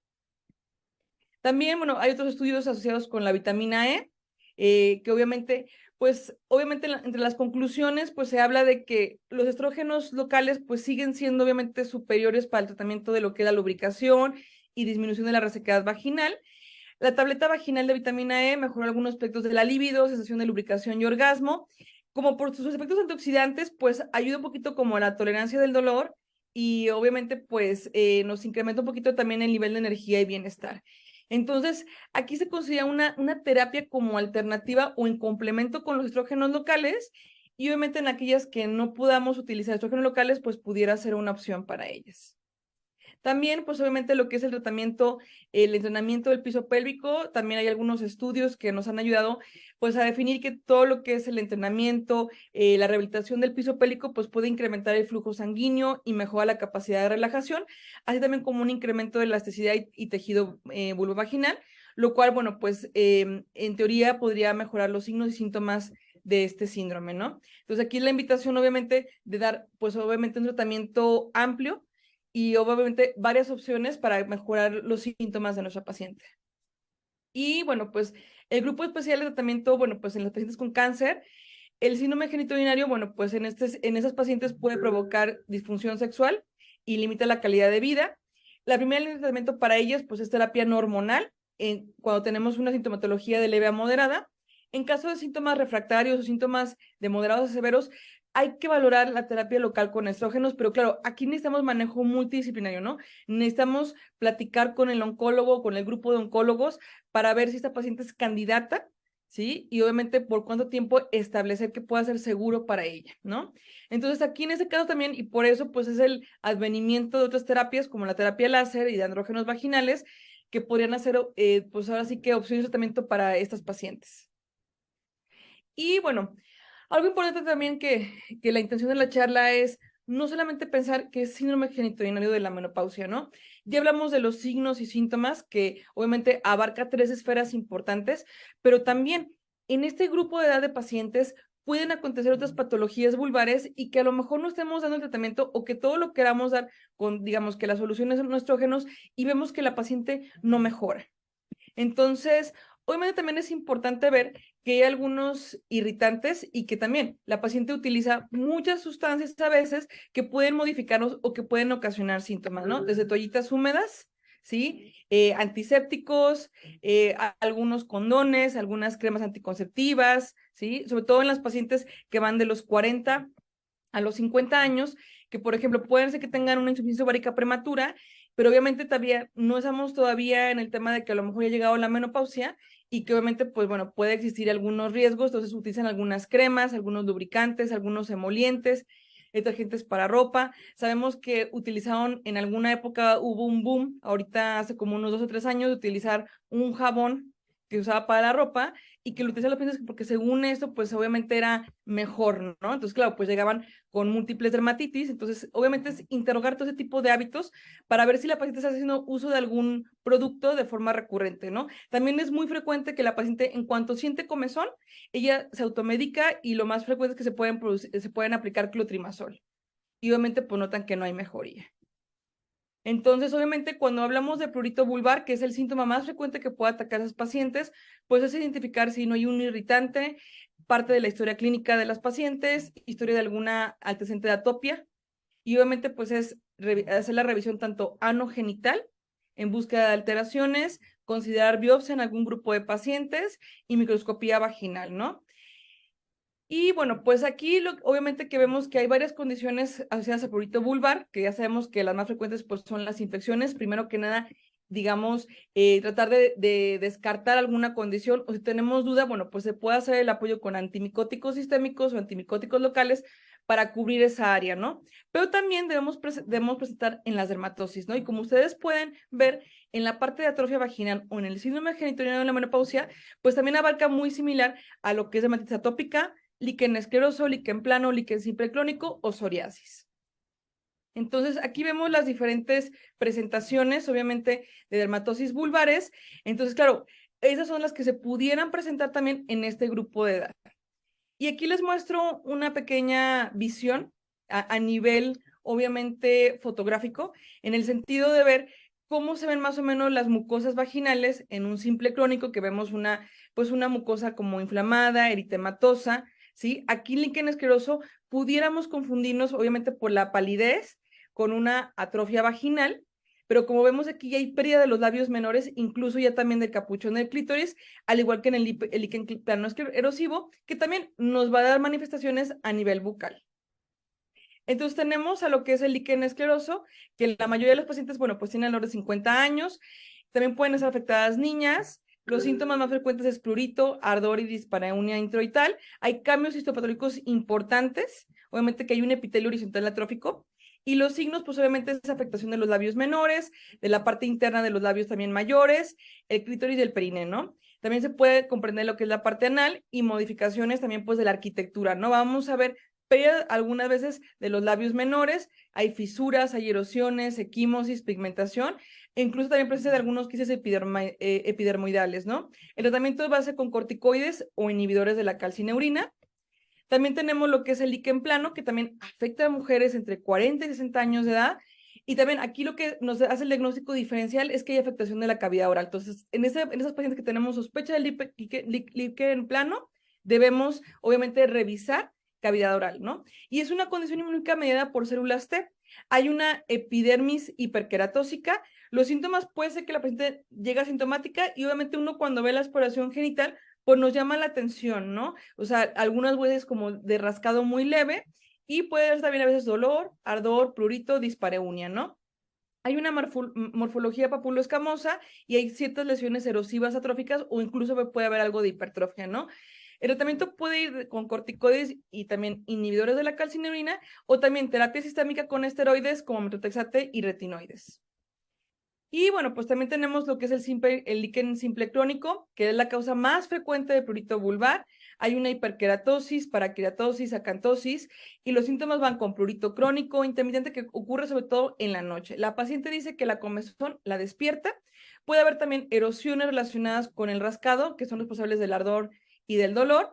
También, bueno, hay otros estudios asociados con la vitamina E, que obviamente, pues, obviamente entre las conclusiones, pues se habla de que los estrógenos locales, pues siguen siendo obviamente superiores para el tratamiento de lo que es la lubricación y disminución de la resequedad vaginal. La tableta vaginal de vitamina E mejora algunos aspectos de la libido, sensación de lubricación y orgasmo. Como por sus efectos antioxidantes, pues ayuda un poquito como a la tolerancia del dolor y obviamente pues nos incrementa un poquito también el nivel de energía y bienestar. Entonces, aquí se considera una terapia como alternativa o en complemento con los estrógenos locales y obviamente en aquellas que no podamos utilizar estrógenos locales, pues pudiera ser una opción para ellas. También, pues obviamente lo que es el tratamiento, el entrenamiento del piso pélvico, también hay algunos estudios que nos han ayudado pues a definir que todo lo que es el entrenamiento, la rehabilitación del piso pélvico, pues puede incrementar el flujo sanguíneo y mejorar la capacidad de relajación, así también como un incremento de elasticidad y tejido vulvovaginal, lo cual, bueno, pues en teoría podría mejorar los signos y síntomas de este síndrome, ¿no? Entonces aquí la invitación obviamente de dar, pues obviamente un tratamiento amplio y obviamente varias opciones para mejorar los síntomas de nuestra paciente. Y bueno, pues el grupo especial de tratamiento, bueno, pues en los pacientes con cáncer, el síndrome genitourinario, bueno, pues en esas pacientes puede provocar disfunción sexual y limita la calidad de vida. La primera línea de tratamiento para ellas, pues es terapia no hormonal, cuando tenemos una sintomatología de leve a moderada. En caso de síntomas refractarios o síntomas de moderados a severos, hay que valorar la terapia local con estrógenos, pero claro, aquí necesitamos manejo multidisciplinario, ¿no? Necesitamos platicar con el oncólogo, con el grupo de oncólogos, para ver si esta paciente es candidata, ¿sí? Y obviamente por cuánto tiempo establecer que pueda ser seguro para ella, ¿no? Entonces aquí en ese caso también, y por eso pues es el advenimiento de otras terapias como la terapia láser y de andrógenos vaginales, que podrían hacer, pues ahora sí que opciones de tratamiento para estas pacientes. Y bueno, algo importante también que la intención de la charla es no solamente pensar que es síndrome genitourinario de la menopausia, ¿no? Ya hablamos de los signos y síntomas que obviamente abarca 3 esferas importantes, pero también en este grupo de edad de pacientes pueden acontecer otras patologías vulvares y que a lo mejor no estemos dando el tratamiento o que todo lo queramos dar con, digamos, que las soluciones son estrógenos y vemos que la paciente no mejora. Entonces, obviamente también es importante ver que hay algunos irritantes y que también la paciente utiliza muchas sustancias a veces que pueden modificarnos o que pueden ocasionar síntomas, ¿no? Desde toallitas húmedas, ¿sí? Antisépticos, algunos condones, algunas cremas anticonceptivas, ¿sí? Sobre todo en las pacientes que van de los 40 a los 50 años, que por ejemplo pueden ser que tengan una insuficiencia ovárica prematura, pero obviamente todavía no estamos todavía en el tema de que a lo mejor ya ha llegado la menopausia y que obviamente pues bueno, puede existir algunos riesgos, entonces utilizan algunas cremas, algunos lubricantes, algunos emolientes, detergentes para ropa. Sabemos que utilizaron en alguna época, hubo un boom, ahorita hace como unos 2 o 3 años, de utilizar un jabón que usaba para la ropa y que lo utilizaban los pacientes porque según esto, pues obviamente era mejor, ¿no? Entonces, claro, pues llegaban con múltiples dermatitis, entonces obviamente es interrogar todo ese tipo de hábitos para ver si la paciente está haciendo uso de algún producto de forma recurrente, ¿no? También es muy frecuente que la paciente en cuanto siente comezón, ella se automedica y lo más frecuente es que se pueden aplicar clotrimazol y obviamente pues notan que no hay mejoría. Entonces, obviamente, cuando hablamos de prurito vulvar, que es el síntoma más frecuente que puede atacar a esos pacientes, pues es identificar si no hay un irritante, parte de la historia clínica de las pacientes, historia de alguna antecedente de atopia, y obviamente, pues es hacer la revisión tanto anogenital, en búsqueda de alteraciones, considerar biopsia en algún grupo de pacientes y microscopía vaginal, ¿no? Y bueno, pues aquí obviamente que vemos que hay varias condiciones asociadas al prurito vulvar, que ya sabemos que las más frecuentes pues son las infecciones. Primero que nada, digamos, tratar de descartar alguna condición o si tenemos duda, bueno, pues se puede hacer el apoyo con antimicóticos sistémicos o antimicóticos locales para cubrir esa área, ¿no? Pero también debemos presentar en las dermatosis, ¿no? Y como ustedes pueden ver, en la parte de atrofia vaginal o en el síndrome genitourinario de la menopausia, pues también abarca muy similar a lo que es dermatitis atópica, líquen escleroso, líquen plano, líquen simple clónico o psoriasis. Entonces, aquí vemos las diferentes presentaciones, obviamente, de dermatosis vulvares. Entonces, claro, esas son las que se pudieran presentar también en este grupo de edad. Y aquí les muestro una pequeña visión a nivel, obviamente, fotográfico, en el sentido de ver cómo se ven más o menos las mucosas vaginales en un simple crónico, que vemos pues una mucosa como inflamada, eritematosa, ¿sí? Aquí el líquen escleroso pudiéramos confundirnos, obviamente, por la palidez con una atrofia vaginal, pero como vemos aquí ya hay pérdida de los labios menores, incluso ya también del capuchón del clítoris, al igual que en el líquen plano erosivo, que también nos va a dar manifestaciones a nivel bucal. Entonces tenemos a lo que es el líquen escleroso, que la mayoría de los pacientes, bueno, pues tienen alrededor de 50 años, también pueden estar afectadas niñas. Los síntomas más frecuentes es prurito, ardor y dispareunia introital. Hay cambios histopatológicos importantes, obviamente que hay un epitelio horizontal atrófico, y los signos, pues obviamente es afectación de los labios menores, de la parte interna de los labios también mayores, el clítoris y el perine, ¿no? También se puede comprender lo que es la parte anal y modificaciones también pues de la arquitectura, ¿no? Vamos a ver pérdida algunas veces de los labios menores, hay fisuras, hay erosiones, equimosis, pigmentación, e incluso también presencia de algunos quistes epidermoidales, ¿no? El tratamiento va a ser con corticoides o inhibidores de la calcineurina. También tenemos lo que es el líquen plano, que también afecta a mujeres entre 40 y 60 años de edad. Y también aquí lo que nos hace el diagnóstico diferencial es que hay afectación de la cavidad oral. Entonces, en esas pacientes que tenemos sospecha de líquen plano, debemos obviamente revisar cavidad oral, ¿no? Y es una condición inmunológica mediada por células T. Hay una epidermis hiperqueratósica. Los síntomas puede ser que la paciente llega asintomática y obviamente uno cuando ve la exploración genital pues nos llama la atención, ¿no? O sea, algunas veces como de rascado muy leve y puede haber también a veces dolor, ardor, prurito, dispareunia, ¿no? Hay una morfología papuloescamosa y hay ciertas lesiones erosivas atróficas o incluso puede haber algo de hipertrofia, ¿no? El tratamiento puede ir con corticoides y también inhibidores de la calcineurina o también terapia sistémica con esteroides como metotrexate y retinoides. Y bueno, pues también tenemos lo que es el líquen simple crónico, que es la causa más frecuente de prurito vulvar. Hay una hiperkeratosis, parakeratosis, acantosis, y los síntomas van con prurito crónico, intermitente, que ocurre sobre todo en la noche. La paciente dice que la comezón la despierta. Puede haber también erosiones relacionadas con el rascado, que son responsables del ardor y del dolor.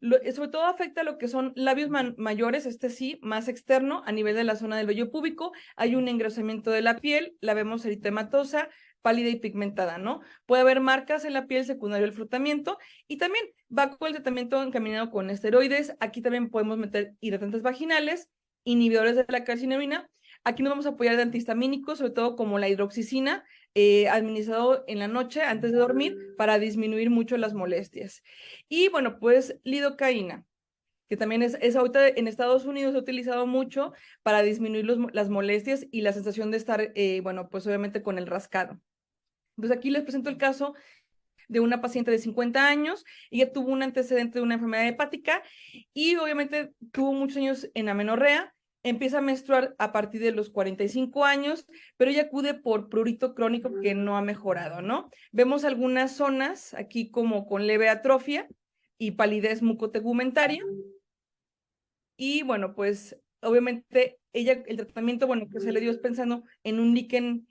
Sobre todo afecta lo que son labios mayores, este sí, más externo, a nivel de la zona del vello púbico. Hay un engrosamiento de la piel, la vemos eritematosa, pálida y pigmentada, ¿no? Puede haber marcas en la piel secundario al frotamiento y también va con el tratamiento encaminado con esteroides. Aquí también podemos meter hidratantes vaginales, inhibidores de la calcineurina. Aquí nos vamos a apoyar de antihistamínicos, sobre todo como la hidroxicina, administrado en la noche antes de dormir para disminuir mucho las molestias. Y bueno, pues lidocaína, que también es ahorita en Estados Unidos se ha utilizado mucho para disminuir las molestias y la sensación de estar, bueno, pues obviamente con el rascado. Entonces aquí les presento el caso de una paciente de 50 años, ella tuvo un antecedente de una enfermedad hepática y obviamente tuvo muchos años en amenorrea, empieza a menstruar a partir de los 45 años, pero ella acude por prurito crónico que no ha mejorado, ¿no? Vemos algunas zonas aquí como con leve atrofia y palidez mucotegumentaria y bueno, pues obviamente ella, el tratamiento, bueno, que se le dio es pensando en un líquen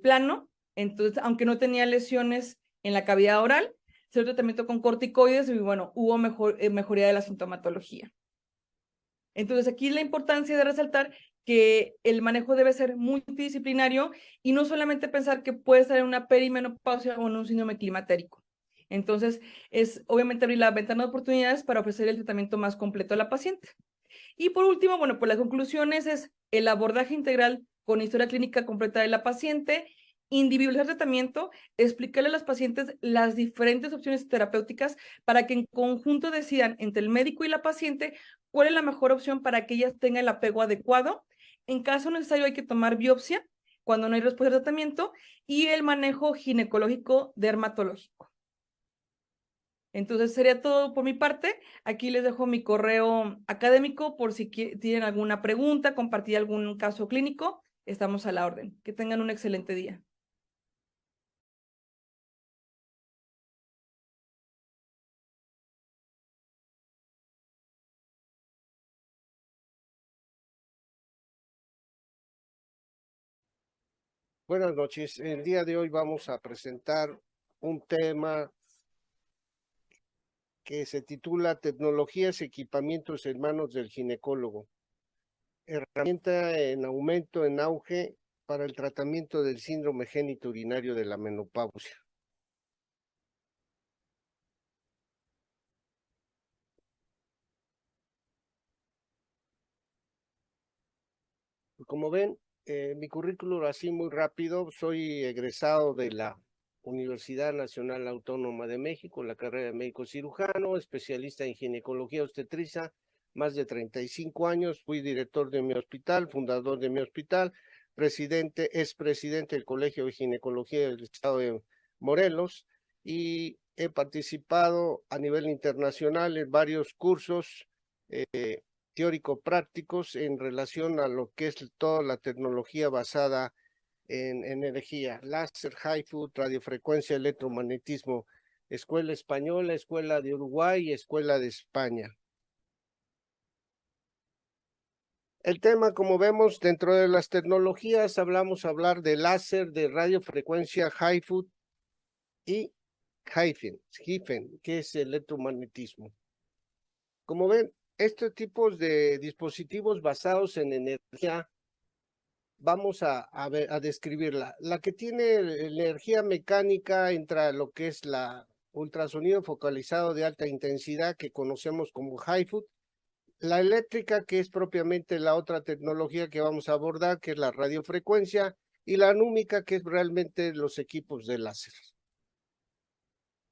plano, entonces, aunque no tenía lesiones en la cavidad oral, se dio tratamiento con corticoides y bueno, hubo mejoría de la sintomatología. Entonces, aquí la importancia de resaltar que el manejo debe ser multidisciplinario y no solamente pensar que puede estar en una perimenopausia o en un síndrome climatérico. Entonces, es obviamente abrir la ventana de oportunidades para ofrecer el tratamiento más completo a la paciente. Y por último, bueno, pues las conclusiones es el abordaje integral con historia clínica completa de la paciente, individualizar tratamiento, explicarle a las pacientes las diferentes opciones terapéuticas para que en conjunto decidan entre el médico y la paciente cuál es la mejor opción para que ellas tengan el apego adecuado. En caso necesario hay que tomar biopsia cuando no hay respuesta de tratamiento y el manejo ginecológico dermatológico. Entonces sería todo por mi parte. Aquí les dejo mi correo académico por si tienen alguna pregunta, compartir algún caso clínico. Estamos a la orden. Que tengan un excelente día. Buenas noches. El día de hoy vamos a presentar un tema que se titula Tecnologías y equipamientos en manos del ginecólogo. Herramienta en aumento, en auge para el tratamiento del síndrome genitourinario de la menopausia. Como ven, mi currículum así muy rápido, soy egresado de la Universidad Nacional Autónoma de México, la carrera de médico cirujano, especialista en ginecología obstetricia, más de 35 años, fui director de mi hospital, fundador de mi hospital, expresidente del Colegio de Ginecología del Estado de Morelos, y he participado a nivel internacional en varios cursos teórico-prácticos en relación a lo que es toda la tecnología basada en energía, láser, HIFU, radiofrecuencia, electromagnetismo, escuela española, escuela de Uruguay y escuela de España. El tema, como vemos, dentro de las tecnologías, hablar de láser, de radiofrecuencia, HIFU y HIFEN, que es electromagnetismo. Como ven, estos tipos de dispositivos basados en energía, vamos a describirla. La que tiene energía mecánica entra lo que es la ultrasonido focalizado de alta intensidad, que conocemos como HIFU. La eléctrica, que es propiamente la otra tecnología que vamos a abordar, que es la radiofrecuencia, y la númica, que es realmente los equipos de láser.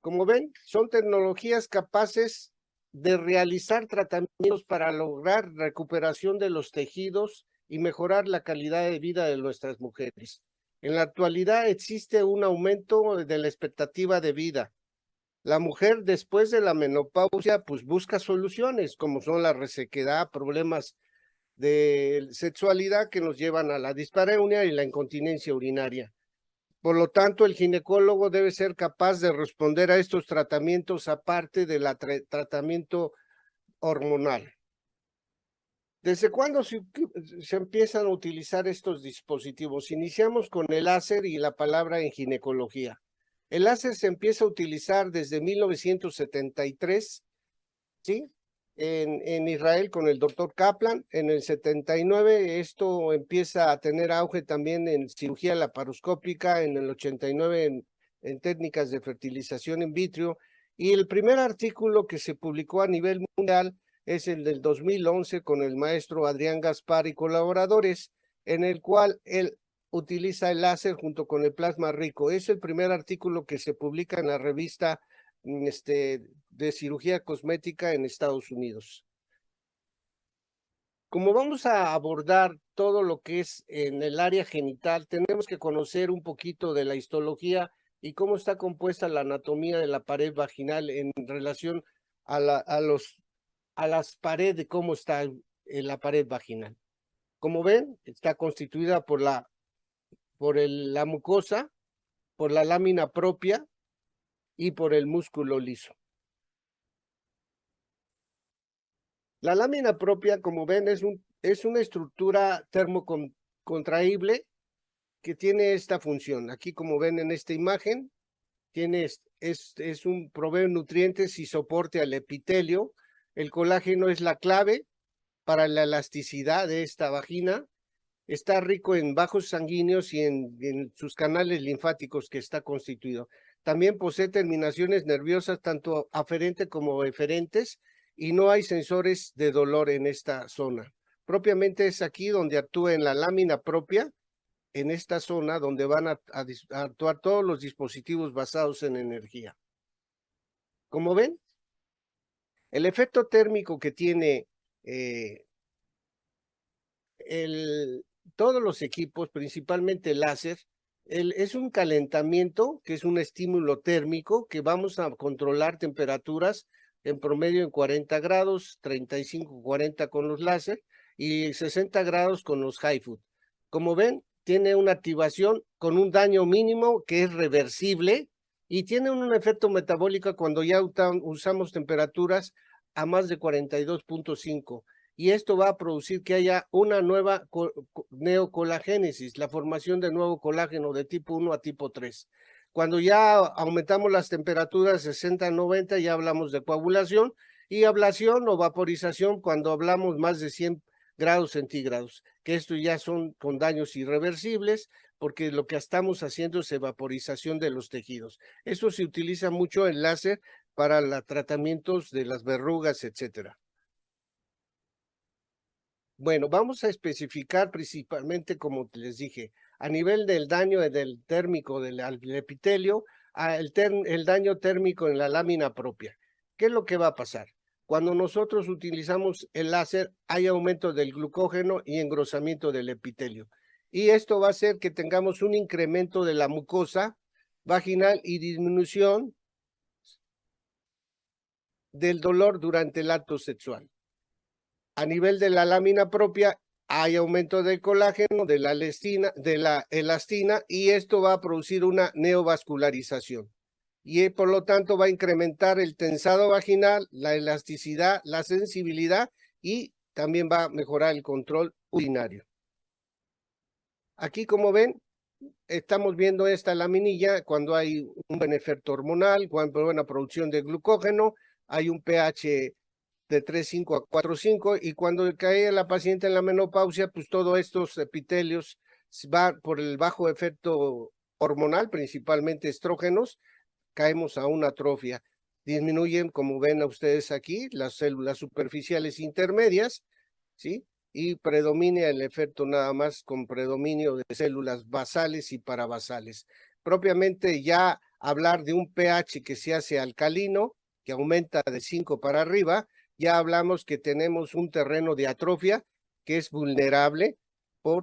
Como ven, son tecnologías capaces de realizar tratamientos para lograr recuperación de los tejidos y mejorar la calidad de vida de nuestras mujeres. En la actualidad existe un aumento de la expectativa de vida. La mujer después de la menopausia pues busca soluciones como son la resequedad, problemas de sexualidad que nos llevan a la dispareunia y la incontinencia urinaria. Por lo tanto, el ginecólogo debe ser capaz de responder a estos tratamientos aparte del tratamiento hormonal. ¿Desde cuándo se empiezan a utilizar estos dispositivos? Iniciamos con el láser y la palabra en ginecología. El láser se empieza a utilizar desde 1973, ¿sí? En Israel con el doctor Kaplan. En el 79 esto empieza a tener auge también en cirugía laparoscópica, en el 89 en técnicas de fertilización in vitro, y el primer artículo que se publicó a nivel mundial es el del 2011 con el maestro Adrián Gaspar y colaboradores, en el cual él utiliza el láser junto con el plasma rico. Es el primer artículo que se publica en la revista de cirugía cosmética en Estados Unidos. Como vamos a abordar todo lo que es en el área genital, tenemos que conocer un poquito de la histología y cómo está compuesta la anatomía de la pared vaginal en relación a las paredes, cómo está la pared vaginal. Como ven, está constituida por la mucosa, por la lámina propia y por el músculo liso. La lámina propia, como ven, es una estructura termocontraíble que tiene esta función. Aquí, como ven en esta imagen, provee nutrientes y soporte al epitelio. El colágeno es la clave para la elasticidad de esta vagina. Está rico en vasos sanguíneos y en sus canales linfáticos que está constituido. También posee terminaciones nerviosas, tanto aferentes como eferentes, y no hay sensores de dolor en esta zona. Propiamente es aquí donde actúa en la lámina propia, en esta zona donde van a actuar todos los dispositivos basados en energía. Como ven, el efecto térmico que tiene todos los equipos, principalmente el láser, es un calentamiento, que es un estímulo térmico, que vamos a controlar temperaturas en promedio en 40 grados, 35, 40 con los láser y 60 grados con los HIFU. Como ven, tiene una activación con un daño mínimo que es reversible y tiene un efecto metabólico cuando ya usamos temperaturas a más de 42.5. Y esto va a producir que haya una nueva neocolagénesis, la formación de nuevo colágeno de tipo 1 a tipo 3. Cuando ya aumentamos las temperaturas 60, 90, ya hablamos de coagulación y ablación o vaporización cuando hablamos más de 100 grados centígrados, que esto ya son con daños irreversibles, porque lo que estamos haciendo es evaporización de los tejidos. Eso se utiliza mucho el láser para los tratamientos de las verrugas, etcétera. Bueno, vamos a especificar principalmente, como les dije, a nivel del daño del térmico del epitelio, el daño térmico en la lámina propia. ¿Qué es lo que va a pasar? Cuando nosotros utilizamos el láser, hay aumento del glucógeno y engrosamiento del epitelio. Y esto va a hacer que tengamos un incremento de la mucosa vaginal y disminución del dolor durante el acto sexual. A nivel de la lámina propia, hay aumento del colágeno, de la elastina, y esto va a producir una neovascularización. Y por lo tanto va a incrementar el tensado vaginal, la elasticidad, la sensibilidad, y también va a mejorar el control urinario. Aquí, como ven, estamos viendo esta laminilla cuando hay un buen efecto hormonal, cuando hay buena producción de glucógeno, hay un pH de 3,5 a 4,5, y cuando cae la paciente en la menopausia, pues todos estos epitelios van por el bajo efecto hormonal, principalmente estrógenos, caemos a una atrofia. Disminuyen, como ven a ustedes aquí, las células superficiales intermedias, ¿sí? Y predomina el efecto nada más con predominio de células basales y parabasales. Propiamente ya hablar de un pH que se hace alcalino, que aumenta de 5 para arriba, ya hablamos que tenemos un terreno de atrofia que es vulnerable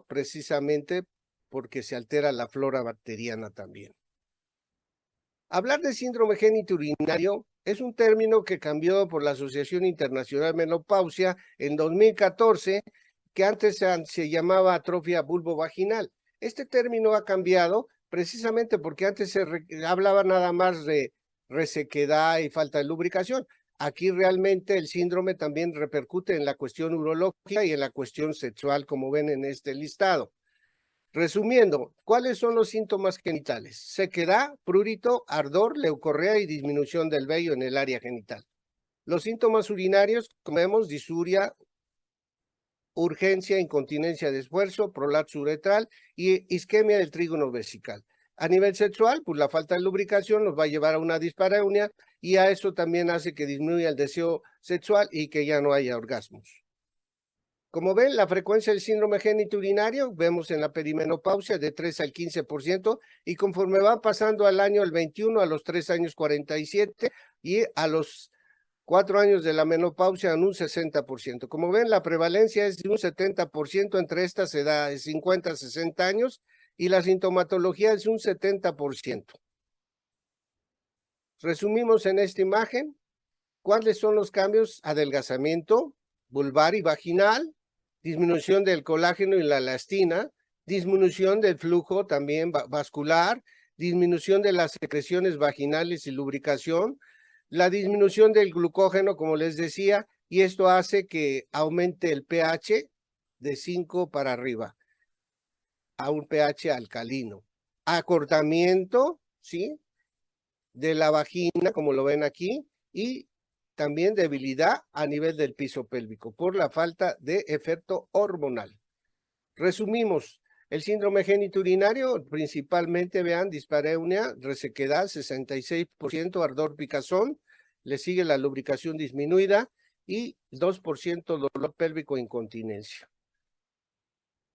precisamente porque se altera la flora bacteriana también. Hablar de síndrome genitourinario es un término que cambió por la Asociación Internacional de Menopausia en 2014, que antes se llamaba atrofia vulvovaginal. Este término ha cambiado precisamente porque antes se hablaba nada más de resequedad y falta de lubricación. Aquí realmente el síndrome también repercute en la cuestión urológica y en la cuestión sexual, como ven en este listado. Resumiendo, ¿cuáles son los síntomas genitales? Sequedad, prurito, ardor, leucorrea y disminución del vello en el área genital. Los síntomas urinarios, como vemos, disuria, urgencia, incontinencia de esfuerzo, prolapso uretral y isquemia del trígono vesical. A nivel sexual, pues la falta de lubricación nos va a llevar a una dispareunia, y a eso también hace que disminuya el deseo sexual y que ya no haya orgasmos. Como ven, la frecuencia del síndrome genitourinario vemos en la perimenopausia de 3 al 15%, y conforme va pasando al año el 21, a los 3 años 47, y a los 4 años de la menopausia en un 60%. Como ven, la prevalencia es de un 70% entre estas edades, 50 a 60 años, y la sintomatología es un 70%. Resumimos en esta imagen cuáles son los cambios: adelgazamiento vulvar y vaginal, disminución del colágeno y la elastina, disminución del flujo también vascular, disminución de las secreciones vaginales y lubricación, la disminución del glucógeno, como les decía, y esto hace que aumente el pH de 5 para arriba a un pH alcalino. Acortamiento, ¿sí?, de la vagina, como lo ven aquí, y también debilidad a nivel del piso pélvico por la falta de efecto hormonal. Resumimos, el síndrome genitourinario principalmente, vean, dispareunia, resequedad, 66%, ardor, picazón, le sigue la lubricación disminuida y 2% dolor pélvico e incontinencia.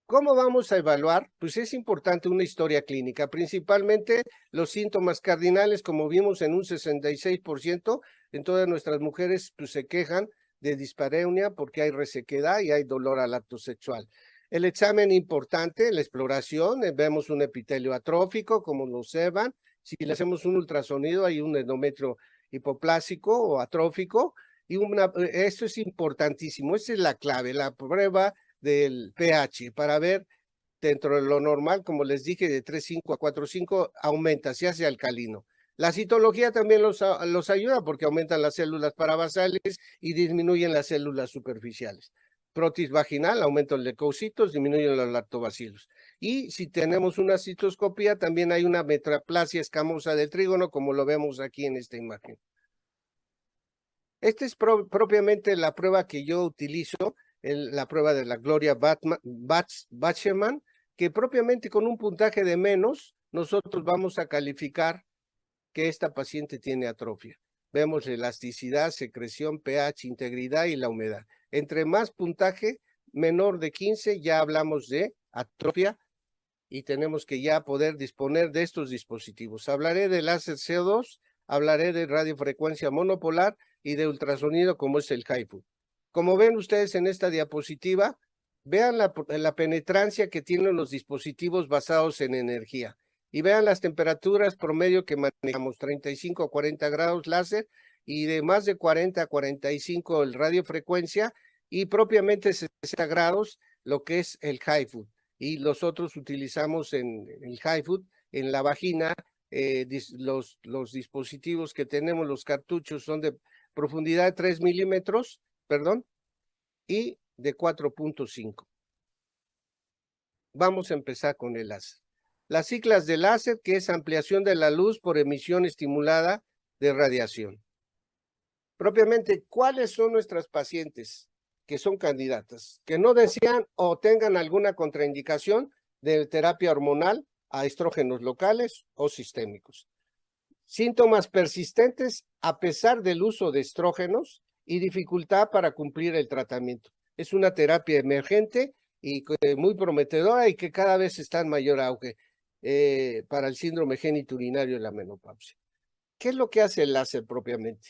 ¿Cómo vamos a evaluar? Pues es importante una historia clínica, principalmente los síntomas cardinales, como vimos en un 66%, en todas nuestras mujeres pues se quejan de dispareunia porque hay resequedad y hay dolor al acto sexual. El examen importante, la exploración, vemos un epitelio atrófico, como lo observan. Si le hacemos un ultrasonido, hay un endometrio hipoplásico o atrófico, y esto es importantísimo, esa es la clave, la prueba del pH, para ver dentro de lo normal, como les dije, de 3,5 a 4,5, aumenta, se hace alcalino. La citología también los ayuda porque aumentan las células parabasales y disminuyen las células superficiales. Protis vaginal, aumento de leucocitos, disminuyen los lactobacilos. Y si tenemos una citoscopía, también hay una metaplasia escamosa del trígono, como lo vemos aquí en esta imagen. Esta es propiamente la prueba que yo utilizo la prueba de la Gloria Bachmann, que propiamente con un puntaje de menos, nosotros vamos a calificar que esta paciente tiene atrofia. Vemos elasticidad, secreción, pH, integridad y la humedad. Entre más puntaje, menor de 15, ya hablamos de atrofia y tenemos que ya poder disponer de estos dispositivos. Hablaré de láser CO2, hablaré de radiofrecuencia monopolar y de ultrasonido como es el HIFU. Como ven ustedes en esta diapositiva, vean la penetrancia que tienen los dispositivos basados en energía y vean las temperaturas promedio que manejamos, 35 a 40 grados láser y de más de 40 a 45 el radiofrecuencia y propiamente 60 grados lo que es el HIFU. Y nosotros utilizamos en el HIFU, en la vagina, los dispositivos que tenemos, los cartuchos son de profundidad de 3 milímetros, y de 4.5. Vamos a empezar con el láser. Las siglas de láser, que es ampliación de la luz por emisión estimulada de radiación. Propiamente, ¿cuáles son nuestras pacientes que son candidatas? Que no desean o tengan alguna contraindicación de terapia hormonal a estrógenos locales o sistémicos. Síntomas persistentes a pesar del uso de estrógenos y dificultad para cumplir el tratamiento. Es una terapia emergente y muy prometedora y que cada vez está en mayor auge para el síndrome genitourinario y la menopausia. ¿Qué es lo que hace el láser propiamente?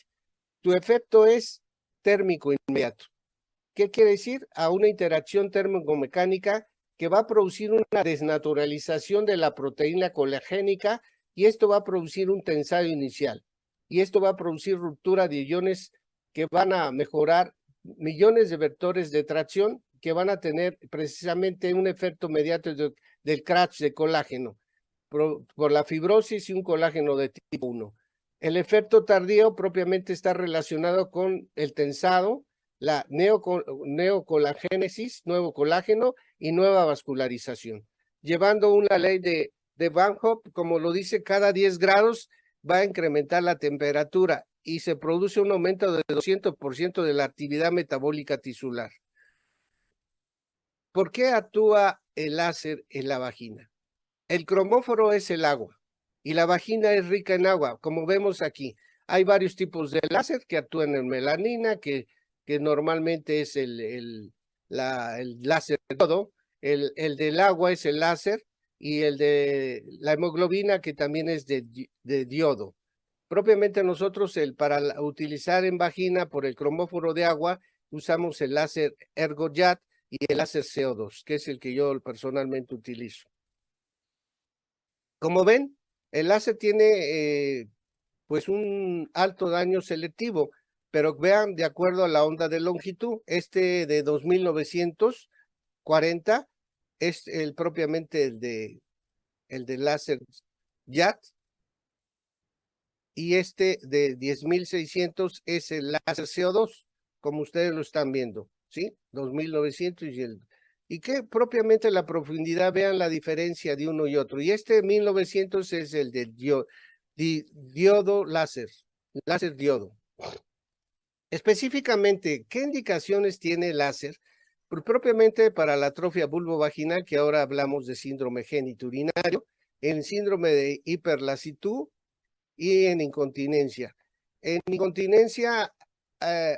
Tu efecto es térmico inmediato. ¿Qué quiere decir? A una interacción térmico-mecánica que va a producir una desnaturalización de la proteína colagénica y esto va a producir un tensado inicial. Y esto va a producir ruptura de iones que van a mejorar millones de vectores de tracción que van a tener precisamente un efecto inmediato del crash de colágeno por la fibrosis y un colágeno de tipo 1. El efecto tardío propiamente está relacionado con el tensado, la neocolagénesis, nuevo colágeno y nueva vascularización, llevando una ley de Van Hoff, como lo dice, cada 10 grados va a incrementar la temperatura y se produce un aumento de 200% de la actividad metabólica tisular. ¿Por qué actúa el láser en la vagina? El cromóforo es el agua y la vagina es rica en agua, como vemos aquí. Hay varios tipos de láser que actúan en melanina, que normalmente es el láser de diodo, el del agua es el láser y el de la hemoglobina que también es de diodo. Propiamente nosotros para utilizar en vagina por el cromóforo de agua usamos el láser ErgoJat y el láser CO2, que es el que yo personalmente utilizo. Como ven, el láser tiene pues un alto daño selectivo, pero vean de acuerdo a la onda de longitud, este de 2940 es propiamente el de láser JAT y este de 10600 es el láser CO2, como ustedes lo están viendo, ¿sí? 2900 y que propiamente la profundidad, vean la diferencia de uno y otro. Y este 1900 es el del diodo láser diodo. Específicamente, ¿qué indicaciones tiene el láser? Propiamente para la atrofia vulvovaginal, que ahora hablamos de síndrome genitourinario, en síndrome de hiperlasitud y en incontinencia. En incontinencia,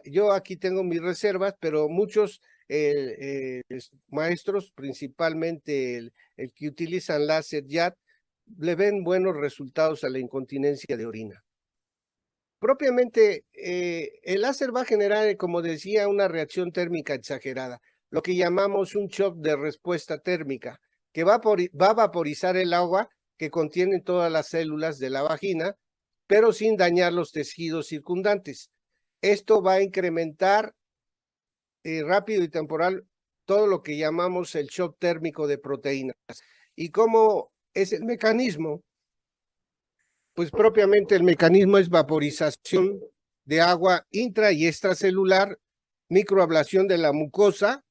yo aquí tengo mis reservas, pero muchos maestros, principalmente el que utilizan láser JAT, le ven buenos resultados a la incontinencia de orina. Propiamente, el láser va a generar, como decía, una reacción térmica exagerada, lo que llamamos un shock de respuesta térmica, que va a vaporizar el agua que contienen todas las células de la vagina, pero sin dañar los tejidos circundantes. Esto va a incrementar rápido y temporal todo lo que llamamos el shock térmico de proteínas. ¿Y cómo es el mecanismo? Pues propiamente el mecanismo es vaporización de agua intra y extracelular, microablación de la mucosa,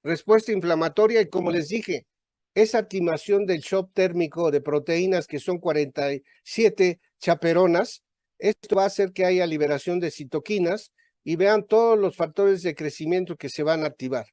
respuesta inflamatoria y, como les dije, esa activación del shock térmico de proteínas, que son 47 chaperonas. Esto va a hacer que haya liberación de citoquinas y vean todos los factores de crecimiento que se van a activar.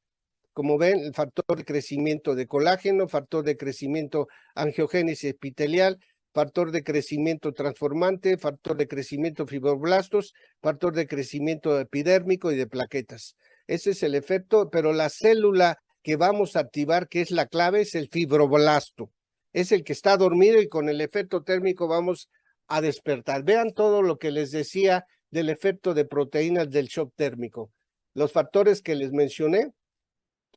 Como ven, el factor de crecimiento de colágeno, factor de crecimiento angiogénesis epitelial, factor de crecimiento transformante, factor de crecimiento fibroblastos, factor de crecimiento epidérmico y de plaquetas. Ese es el efecto, pero la célula que vamos a activar, que es la clave, es el fibroblasto. Es el que está dormido y con el efecto térmico vamos a despertar. Vean todo lo que les decía del efecto de proteínas del shock térmico. Los factores que les mencioné,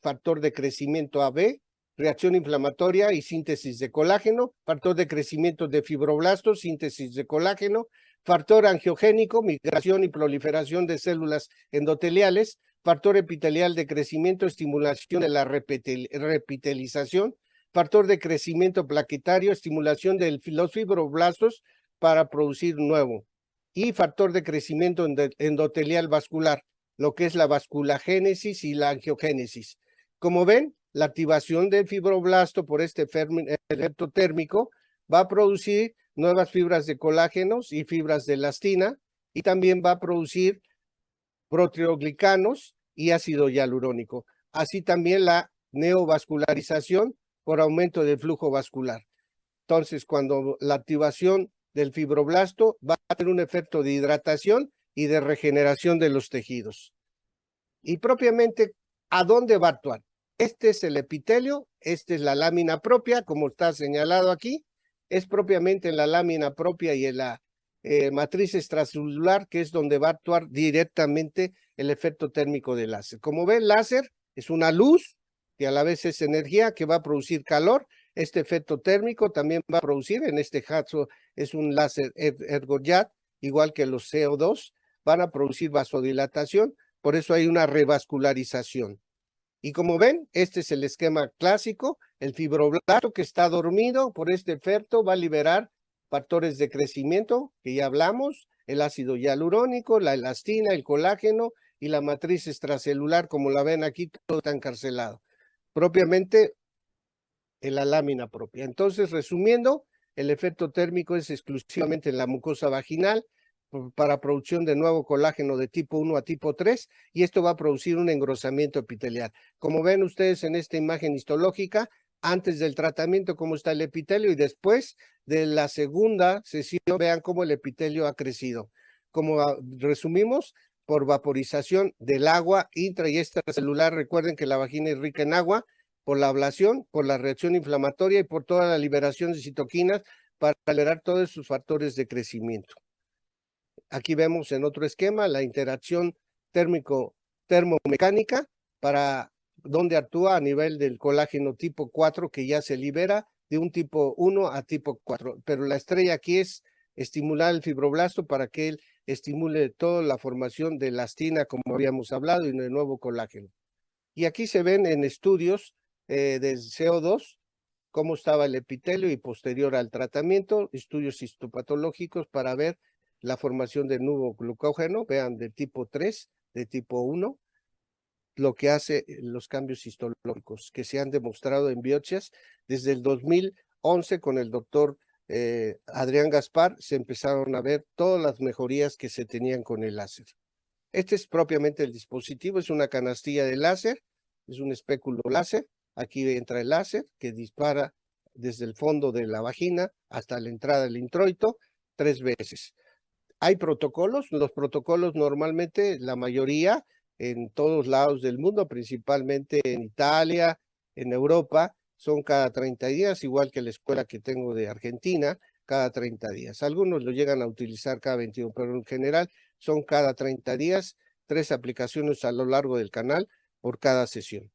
factor de crecimiento AB, reacción inflamatoria y síntesis de colágeno, factor de crecimiento de fibroblastos, síntesis de colágeno, factor angiogénico, migración y proliferación de células endoteliales, factor epitelial de crecimiento, estimulación de la repitelización, factor de crecimiento plaquetario, estimulación de los fibroblastos para producir nuevo, y factor de crecimiento endotelial vascular, lo que es la vasculagénesis y la angiogénesis. Como ven, la activación del fibroblasto por este efecto térmico va a producir nuevas fibras de colágenos y fibras de elastina, y también va a producir proteoglicanos y ácido hialurónico. Así también la neovascularización por aumento del flujo vascular. Entonces, cuando la activación del fibroblasto va a tener un efecto de hidratación y de regeneración de los tejidos. Y propiamente, ¿a dónde va a actuar? Este es el epitelio, esta es la lámina propia, como está señalado aquí, es propiamente en la lámina propia y en la matriz extracelular, que es donde va a actuar directamente el efecto térmico del láser. Como ven, láser es una luz que a la vez es energía que va a producir calor. Este efecto térmico también va a producir, en este caso es un láser ergoyat, igual que los CO2, van a producir vasodilatación, por eso hay una revascularización. Y como ven, este es el esquema clásico, el fibroblasto que está dormido por este efecto va a liberar factores de crecimiento, que ya hablamos, el ácido hialurónico, la elastina, el colágeno y la matriz extracelular, como la ven aquí, todo está encarcelado, propiamente en la lámina propia. Entonces, resumiendo, el efecto térmico es exclusivamente en la mucosa vaginal, para producción de nuevo colágeno de tipo 1 a tipo 3, y esto va a producir un engrosamiento epitelial. Como ven ustedes en esta imagen histológica, antes del tratamiento cómo está el epitelio y después de la segunda sesión, vean cómo el epitelio ha crecido. Como resumimos, por vaporización del agua intra y extracelular, recuerden que la vagina es rica en agua, por la ablación, por la reacción inflamatoria y por toda la liberación de citoquinas para liberar todos sus factores de crecimiento. Aquí vemos en otro esquema la interacción termomecánica para donde actúa a nivel del colágeno tipo 4 que ya se libera de un tipo 1 a tipo 4. Pero la estrella aquí es estimular el fibroblasto para que él estimule toda la formación de elastina, como habíamos hablado, y de nuevo colágeno. Y aquí se ven en estudios de CO2 cómo estaba el epitelio y posterior al tratamiento, estudios histopatológicos para ver la formación de nuevo glucógeno, vean, de tipo 3, de tipo 1, lo que hace los cambios histológicos que se han demostrado en biopsias. Desde el 2011 con el doctor Adrián Gaspar se empezaron a ver todas las mejorías que se tenían con el láser. Este es propiamente el dispositivo, es una canastilla de láser, es un espéculo láser. Aquí entra el láser que dispara desde el fondo de la vagina hasta la entrada del introito 3 veces. Hay protocolos, los protocolos normalmente, la mayoría en todos lados del mundo, principalmente en Italia, en Europa, son cada 30 días, igual que la escuela que tengo de Argentina, cada 30 días. Algunos lo llegan a utilizar cada 21, pero en general son cada 30 días, 3 aplicaciones a lo largo del canal por cada sesión.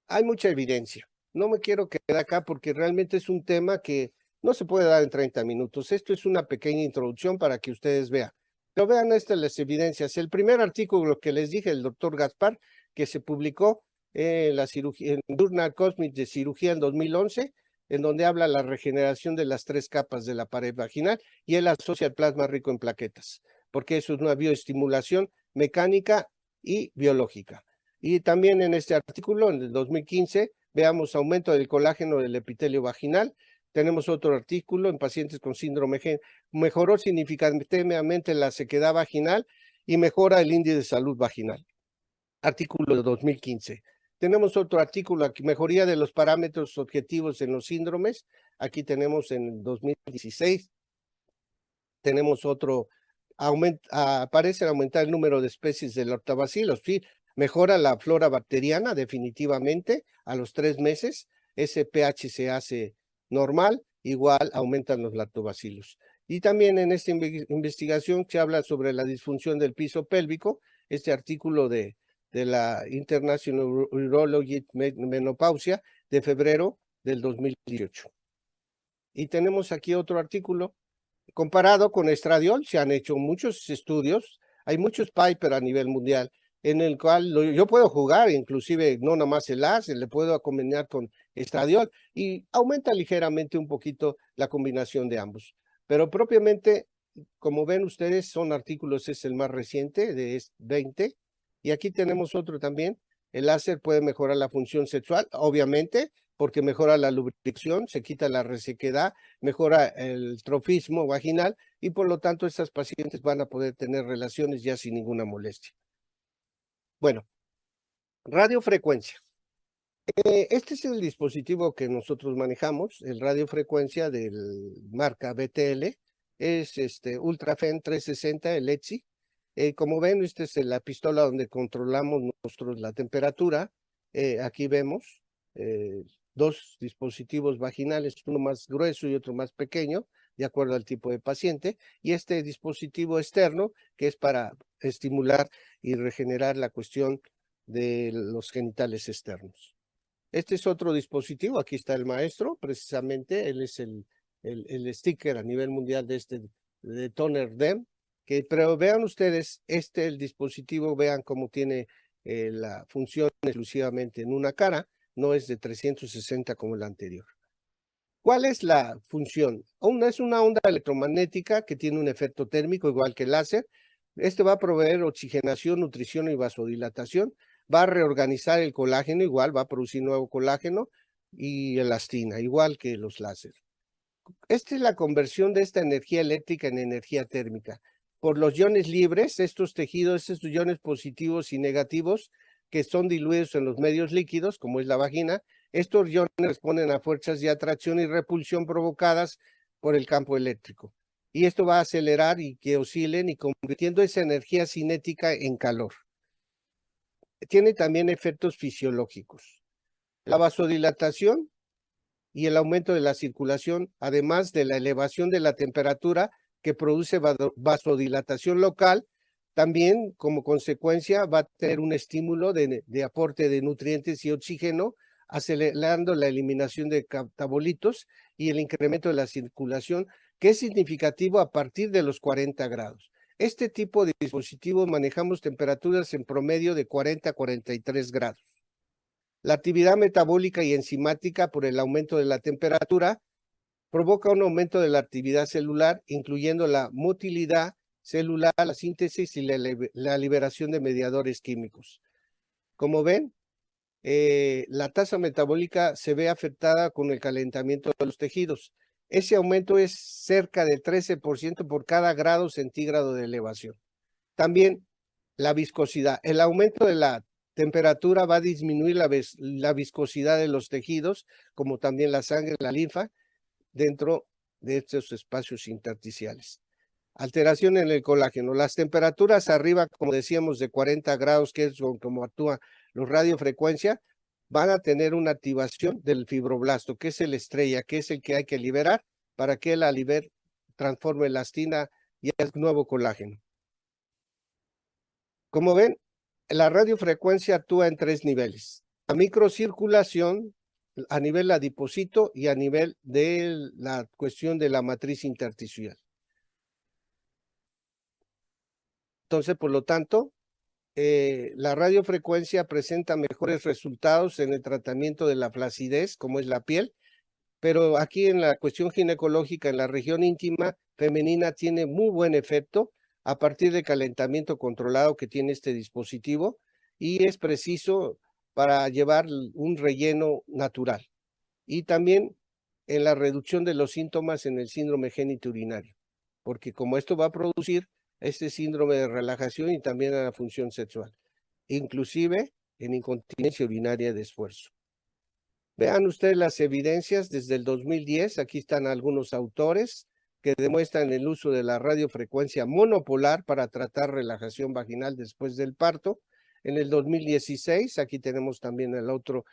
Hay mucha evidencia. No me quiero quedar acá porque realmente es un tema que no se puede dar en 30 minutos. Esto es una pequeña introducción para que ustedes vean. Pero vean estas las evidencias. El primer artículo que les dije, el doctor Gaspar, que se publicó en la cirugía, en Journal Cosmic de Cirugía en 2011, en donde habla la regeneración de las 3 capas de la pared vaginal, y él asocia el plasma rico en plaquetas, porque eso es una bioestimulación mecánica y biológica. Y también en este artículo, en el 2015, veamos aumento del colágeno del epitelio vaginal. Tenemos otro artículo en pacientes con síndrome G, mejoró significativamente la sequedad vaginal y mejora el índice de salud vaginal. Artículo de 2015. Tenemos otro artículo aquí, mejoría de los parámetros objetivos en los síndromes. Aquí tenemos en el 2016, tenemos otro, parece aumentar el número de especies del lactobacillus, sí, mejora la flora bacteriana definitivamente a los 3 meses, ese pH se hace normal, igual aumentan los lactobacillus. Y también en esta investigación se habla sobre la disfunción del piso pélvico, este artículo de la International Urology Menopausia de febrero del 2018. Y tenemos aquí otro artículo. Comparado con estradiol, se han hecho muchos estudios, hay muchos papers a nivel mundial, en el cual yo puedo jugar, inclusive no nomás el láser, le puedo combinar con estradiol y aumenta ligeramente un poquito la combinación de ambos. Pero propiamente, como ven ustedes, son artículos, es el más reciente, de 20, y aquí tenemos otro también. El láser puede mejorar la función sexual, obviamente, porque mejora la lubricación, se quita la resequedad, mejora el trofismo vaginal y por lo tanto estas pacientes van a poder tener relaciones ya sin ninguna molestia. Bueno, radiofrecuencia. Este es el dispositivo que nosotros manejamos, el radiofrecuencia del marca BTL, es Ultrafen 360, el ETSI. Como ven, esta es la pistola donde controlamos nosotros la temperatura. Aquí vemos 2 dispositivos vaginales, uno más grueso y otro más pequeño, de acuerdo al tipo de paciente, y este dispositivo externo, que es para estimular y regenerar la cuestión de los genitales externos. Este es otro dispositivo, aquí está el maestro, precisamente, él es el sticker a nivel mundial de Toner Dem, pero vean ustedes, el dispositivo, vean cómo tiene la función exclusivamente en una cara, no es de 360 como el anterior. ¿Cuál es la función? Es una onda electromagnética que tiene un efecto térmico igual que el láser. Va a proveer oxigenación, nutrición y vasodilatación. Va a reorganizar el colágeno, igual va a producir nuevo colágeno y elastina, igual que los láser. Esta es la conversión de esta energía eléctrica en energía térmica. Por los iones libres, estos tejidos, estos iones positivos y negativos, que son diluidos en los medios líquidos, como es la vagina, estos iones responden a fuerzas de atracción y repulsión provocadas por el campo eléctrico. Y esto va a acelerar y que oscilen y convirtiendo esa energía cinética en calor. Tiene también efectos fisiológicos. La vasodilatación y el aumento de la circulación, además de la elevación de la temperatura que produce vasodilatación local, también como consecuencia va a tener un estímulo de aporte de nutrientes y oxígeno, acelerando la eliminación de catabolitos y el incremento de la circulación, que es significativo a partir de los 40 grados. Este tipo de dispositivos manejamos temperaturas en promedio de 40 a 43 grados. La actividad metabólica y enzimática por el aumento de la temperatura provoca un aumento de la actividad celular, incluyendo la motilidad celular, la síntesis y la liberación de mediadores químicos. Como ven, la tasa metabólica se ve afectada con el calentamiento de los tejidos. Ese aumento es cerca del 13% por cada grado centígrado de elevación. También la viscosidad. El aumento de la temperatura va a disminuir la viscosidad de los tejidos, como también la sangre, la linfa, dentro de estos espacios intersticiales. Alteración en el colágeno. Las temperaturas arriba, como decíamos, de 40 grados, que es como actúa los radiofrecuencia, van a tener una activación del fibroblasto, que es el estrella, que es el que hay que liberar para que la transforme elastina y el nuevo colágeno. Como ven, la radiofrecuencia actúa en 3 niveles. La microcirculación, a nivel adipocito y a nivel de la cuestión de la matriz intersticial. Entonces, por lo tanto, la radiofrecuencia presenta mejores resultados en el tratamiento de la flacidez, como es la piel, pero aquí en la cuestión ginecológica, en la región íntima femenina, tiene muy buen efecto a partir del calentamiento controlado que tiene este dispositivo y es preciso para llevar un relleno natural. Y también en la reducción de los síntomas en el síndrome genitourinario, porque como esto va a producir este síndrome de relajación y también a la función sexual. Inclusive en incontinencia urinaria de esfuerzo. Vean ustedes las evidencias desde el 2010, aquí están algunos autores que demuestran el uso de la radiofrecuencia monopolar para tratar relajación vaginal después del parto. En el 2016, aquí tenemos también el otro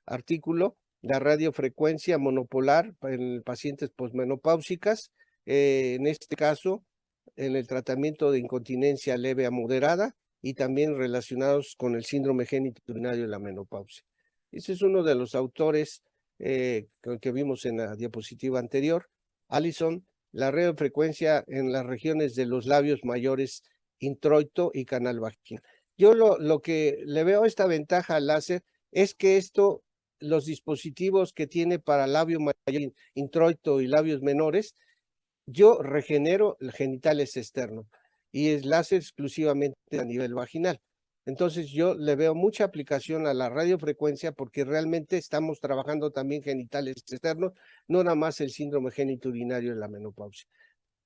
artículo, la radiofrecuencia monopolar en pacientes posmenopáusicas, en este caso, en el tratamiento de incontinencia leve a moderada y también relacionados con el síndrome genitourinario de la menopausia. Ese es uno de los autores que vimos en la diapositiva anterior. Allison, la radiofrecuencia en las regiones de los labios mayores, introito y canal vaginal. Yo lo que le veo esta ventaja al láser es que los dispositivos que tiene para labio mayor, introito y labios menores, yo regenero genitales externos y es láser exclusivamente a nivel vaginal. Entonces yo le veo mucha aplicación a la radiofrecuencia porque realmente estamos trabajando también genitales externos, no nada más el síndrome genitourinario en la menopausia.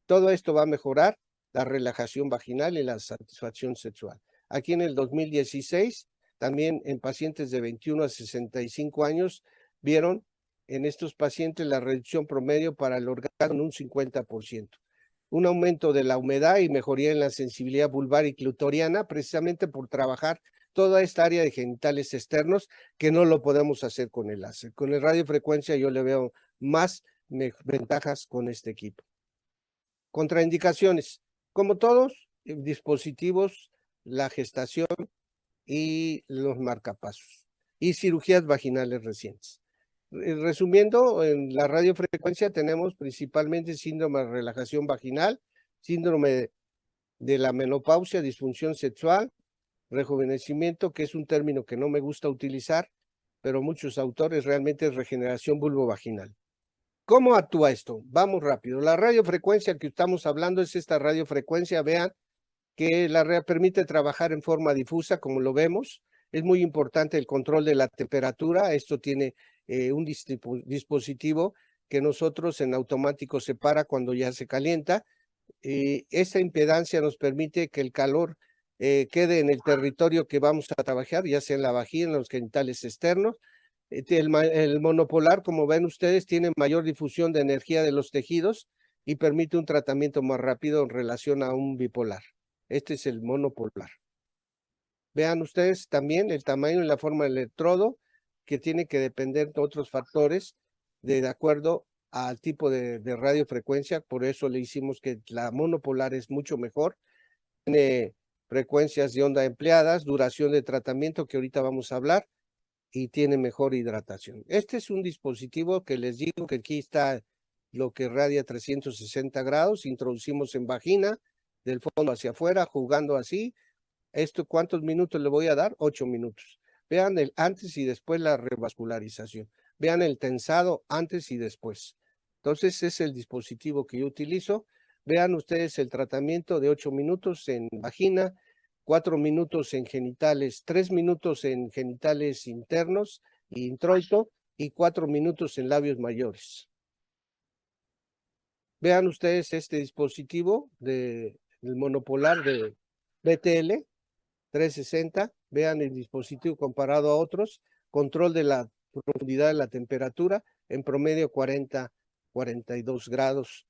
Todo esto va a mejorar la relajación vaginal y la satisfacción sexual. Aquí en el 2016, también en pacientes de 21 a 65 años, vieron en estos pacientes la reducción promedio para el orgasmo en un 50%. Un aumento de la humedad y mejoría en la sensibilidad vulvar y clitoriana, precisamente por trabajar toda esta área de genitales externos que no lo podemos hacer con el láser. Con el radiofrecuencia yo le veo más ventajas con este equipo. Contraindicaciones. Como todos dispositivos, la gestación y los marcapasos y cirugías vaginales recientes. Resumiendo, en la radiofrecuencia tenemos principalmente síndrome de relajación vaginal, síndrome de la menopausia, disfunción sexual, rejuvenecimiento, que es un término que no me gusta utilizar, pero muchos autores realmente es regeneración vulvovaginal. ¿Cómo actúa esto? Vamos rápido. La radiofrecuencia que estamos hablando es esta radiofrecuencia, vean que permite trabajar en forma difusa, como lo vemos. Es muy importante el control de la temperatura. Esto tiene un dispositivo que nosotros en automático separa cuando ya se calienta. Esta impedancia nos permite que el calor quede en el territorio que vamos a trabajar, ya sea en la vagina, en los genitales externos. El monopolar, como ven ustedes, tiene mayor difusión de energía de los tejidos y permite un tratamiento más rápido en relación a un bipolar. Este es el monopolar. Vean ustedes también el tamaño y la forma del electrodo, que tiene que depender de otros factores de acuerdo al tipo de radiofrecuencia. Por eso le hicimos que la monopolar es mucho mejor. Tiene frecuencias de onda empleadas, duración de tratamiento que ahorita vamos a hablar, y tiene mejor hidratación. Este es un dispositivo que les digo que aquí está lo que radia 360 grados, introducimos en vagina, del fondo hacia afuera, jugando así. ¿Esto cuántos minutos le voy a dar? 8 minutos. Vean el antes y después la revascularización. Vean el tensado antes y después. Entonces es el dispositivo que yo utilizo. Vean ustedes el tratamiento de 8 minutos en vagina, 4 minutos en genitales, 3 minutos en genitales internos y introito y 4 minutos en labios mayores. Vean ustedes este dispositivo del monopolar de BTL 360. Vean el dispositivo comparado a otros. Control de la profundidad de la temperatura, en promedio 42 grados,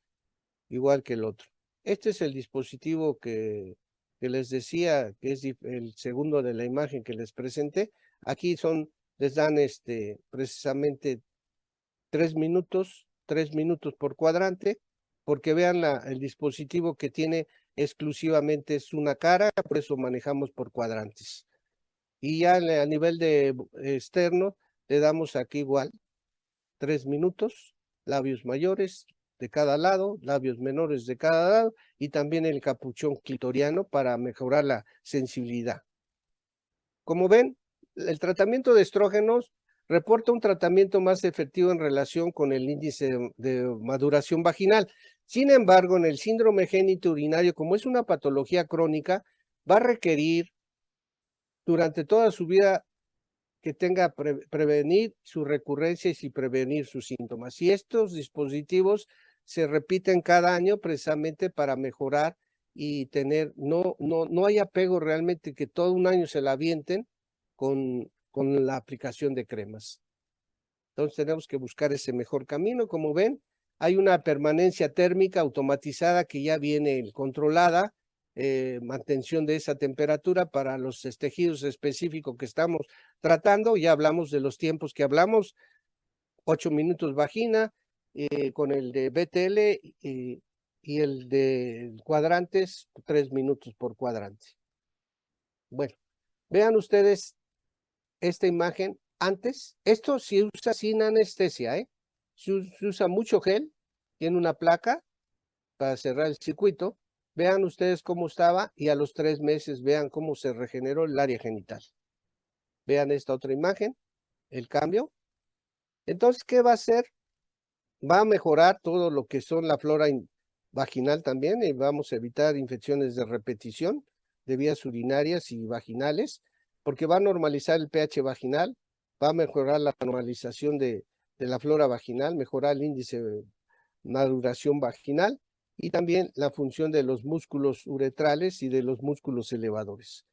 igual que el otro. Este es el dispositivo que les decía, que es el segundo de la imagen que les presenté. Aquí les dan precisamente 3 minutos por cuadrante, porque vean el dispositivo que tiene exclusivamente es una cara, por eso manejamos por cuadrantes. Y ya a nivel de externo, le damos aquí igual 3 minutos, labios mayores de cada lado, labios menores de cada lado, y también el capuchón clitoriano para mejorar la sensibilidad. Como ven, el tratamiento de estrógenos reporta un tratamiento más efectivo en relación con el índice de maduración vaginal. Sin embargo, en el síndrome genitourinario, como es una patología crónica, va a requerir durante toda su vida que tenga prevenir su recurrencia y prevenir sus síntomas. Y estos dispositivos se repiten cada año precisamente para mejorar y tener, no hay apego realmente que todo un año se la avienten con la aplicación de cremas. Entonces tenemos que buscar ese mejor camino. Como ven, hay una permanencia térmica automatizada que ya viene controlada, mantención de esa temperatura para los tejidos específicos que estamos tratando. Ya hablamos de los tiempos que hablamos, 8 minutos vagina, con el de BTL y el de cuadrantes, 3 minutos por cuadrante. Bueno, vean ustedes esta imagen antes. Esto se usa sin anestesia, ¿eh? Se usa mucho gel, tiene una placa para cerrar el circuito. Vean ustedes cómo estaba y a los 3 meses vean cómo se regeneró el área genital. Vean esta otra imagen, el cambio. Entonces, ¿qué va a hacer? Va a mejorar todo lo que son la flora vaginal también, y vamos a evitar infecciones de repetición de vías urinarias y vaginales, porque va a normalizar el pH vaginal, va a mejorar la normalización de la flora vaginal, mejorar el índice de maduración vaginal y también la función de los músculos uretrales y de los músculos elevadores.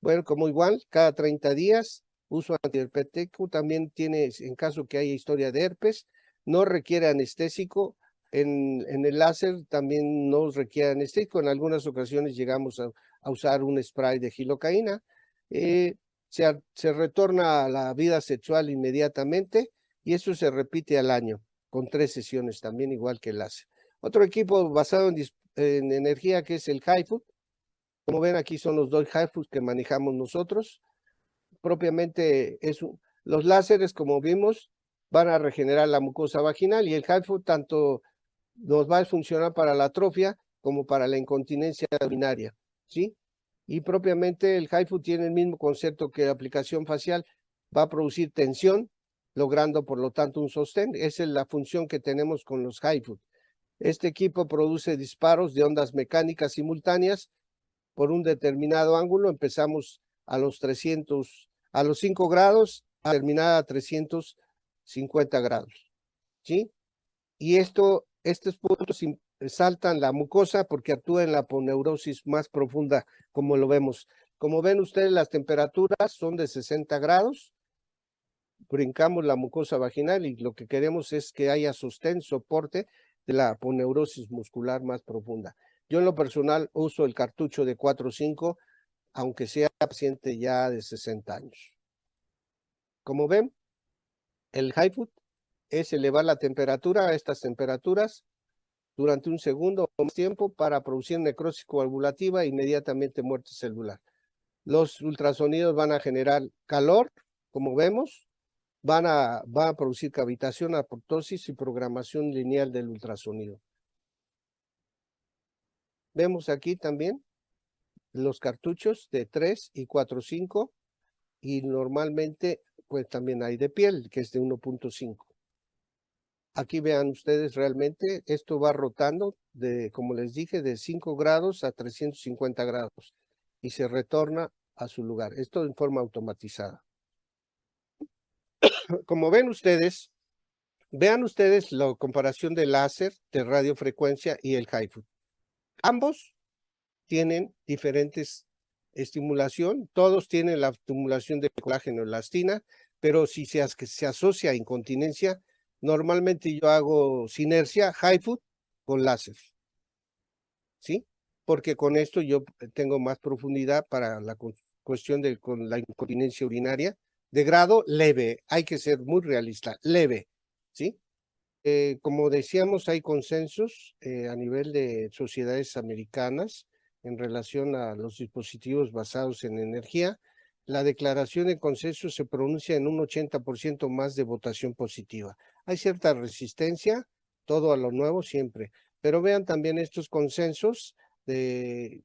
Bueno, como igual, cada 30 días, uso antiherpetético, también tiene, en caso que haya historia de herpes, no requiere anestésico. En el láser también no requiere anestésico. En algunas ocasiones llegamos a usar un spray de gilocaína. Se retorna a la vida sexual inmediatamente y eso se repite al año con 3 sesiones también, igual que el láser. Otro equipo basado en energía que es el HIFU. Como ven, aquí son los 2 HIFUs que manejamos nosotros. Propiamente los láseres, como vimos, van a regenerar la mucosa vaginal y el HIFU tanto nos va a funcionar para la atrofia como para la incontinencia urinaria, ¿sí? Y propiamente el HIFU tiene el mismo concepto que la aplicación facial, va a producir tensión, logrando por lo tanto un sostén. Esa es la función que tenemos con los HIFU. Este equipo produce disparos de ondas mecánicas simultáneas por un determinado ángulo. Empezamos a los 5 grados, a terminar a 350 grados, ¿sí? Y estos puntos saltan la mucosa porque actúa en la aponeurosis más profunda, como lo vemos. Como ven ustedes, las temperaturas son de 60 grados, brincamos la mucosa vaginal y lo que queremos es que haya sostén, soporte de la aponeurosis muscular más profunda. Yo en lo personal uso el cartucho de 4 o 5, aunque sea paciente ya de 60 años. Como ven, el HIFU es elevar la temperatura a estas temperaturas durante un segundo o más tiempo para producir necrosis coagulativa e inmediatamente muerte celular. Los ultrasonidos van a generar calor, como vemos, van a producir cavitación, apoptosis y programación lineal del ultrasonido. Vemos aquí también los cartuchos de 3 y 4.5 y normalmente pues también hay de piel, que es de 1.5. Aquí vean ustedes realmente, esto va rotando como les dije, de 5 grados a 350 grados y se retorna a su lugar. Esto en forma automatizada. Como ven ustedes, vean ustedes la comparación del láser, de radiofrecuencia y el HIFU. Ambos tienen diferentes estimulación, todos tienen la estimulación de colágeno elastina, pero si se asocia a incontinencia, normalmente yo hago sinergia HIFU con láser, ¿sí? Porque con esto yo tengo más profundidad para la cuestión con la incontinencia urinaria, de grado leve, hay que ser muy realista, leve, ¿sí? Como decíamos, hay consensos a nivel de sociedades americanas en relación a los dispositivos basados en energía. La declaración de consenso se pronuncia en un 80% más de votación positiva. Hay cierta resistencia, todo a lo nuevo siempre, pero vean también estos consensos de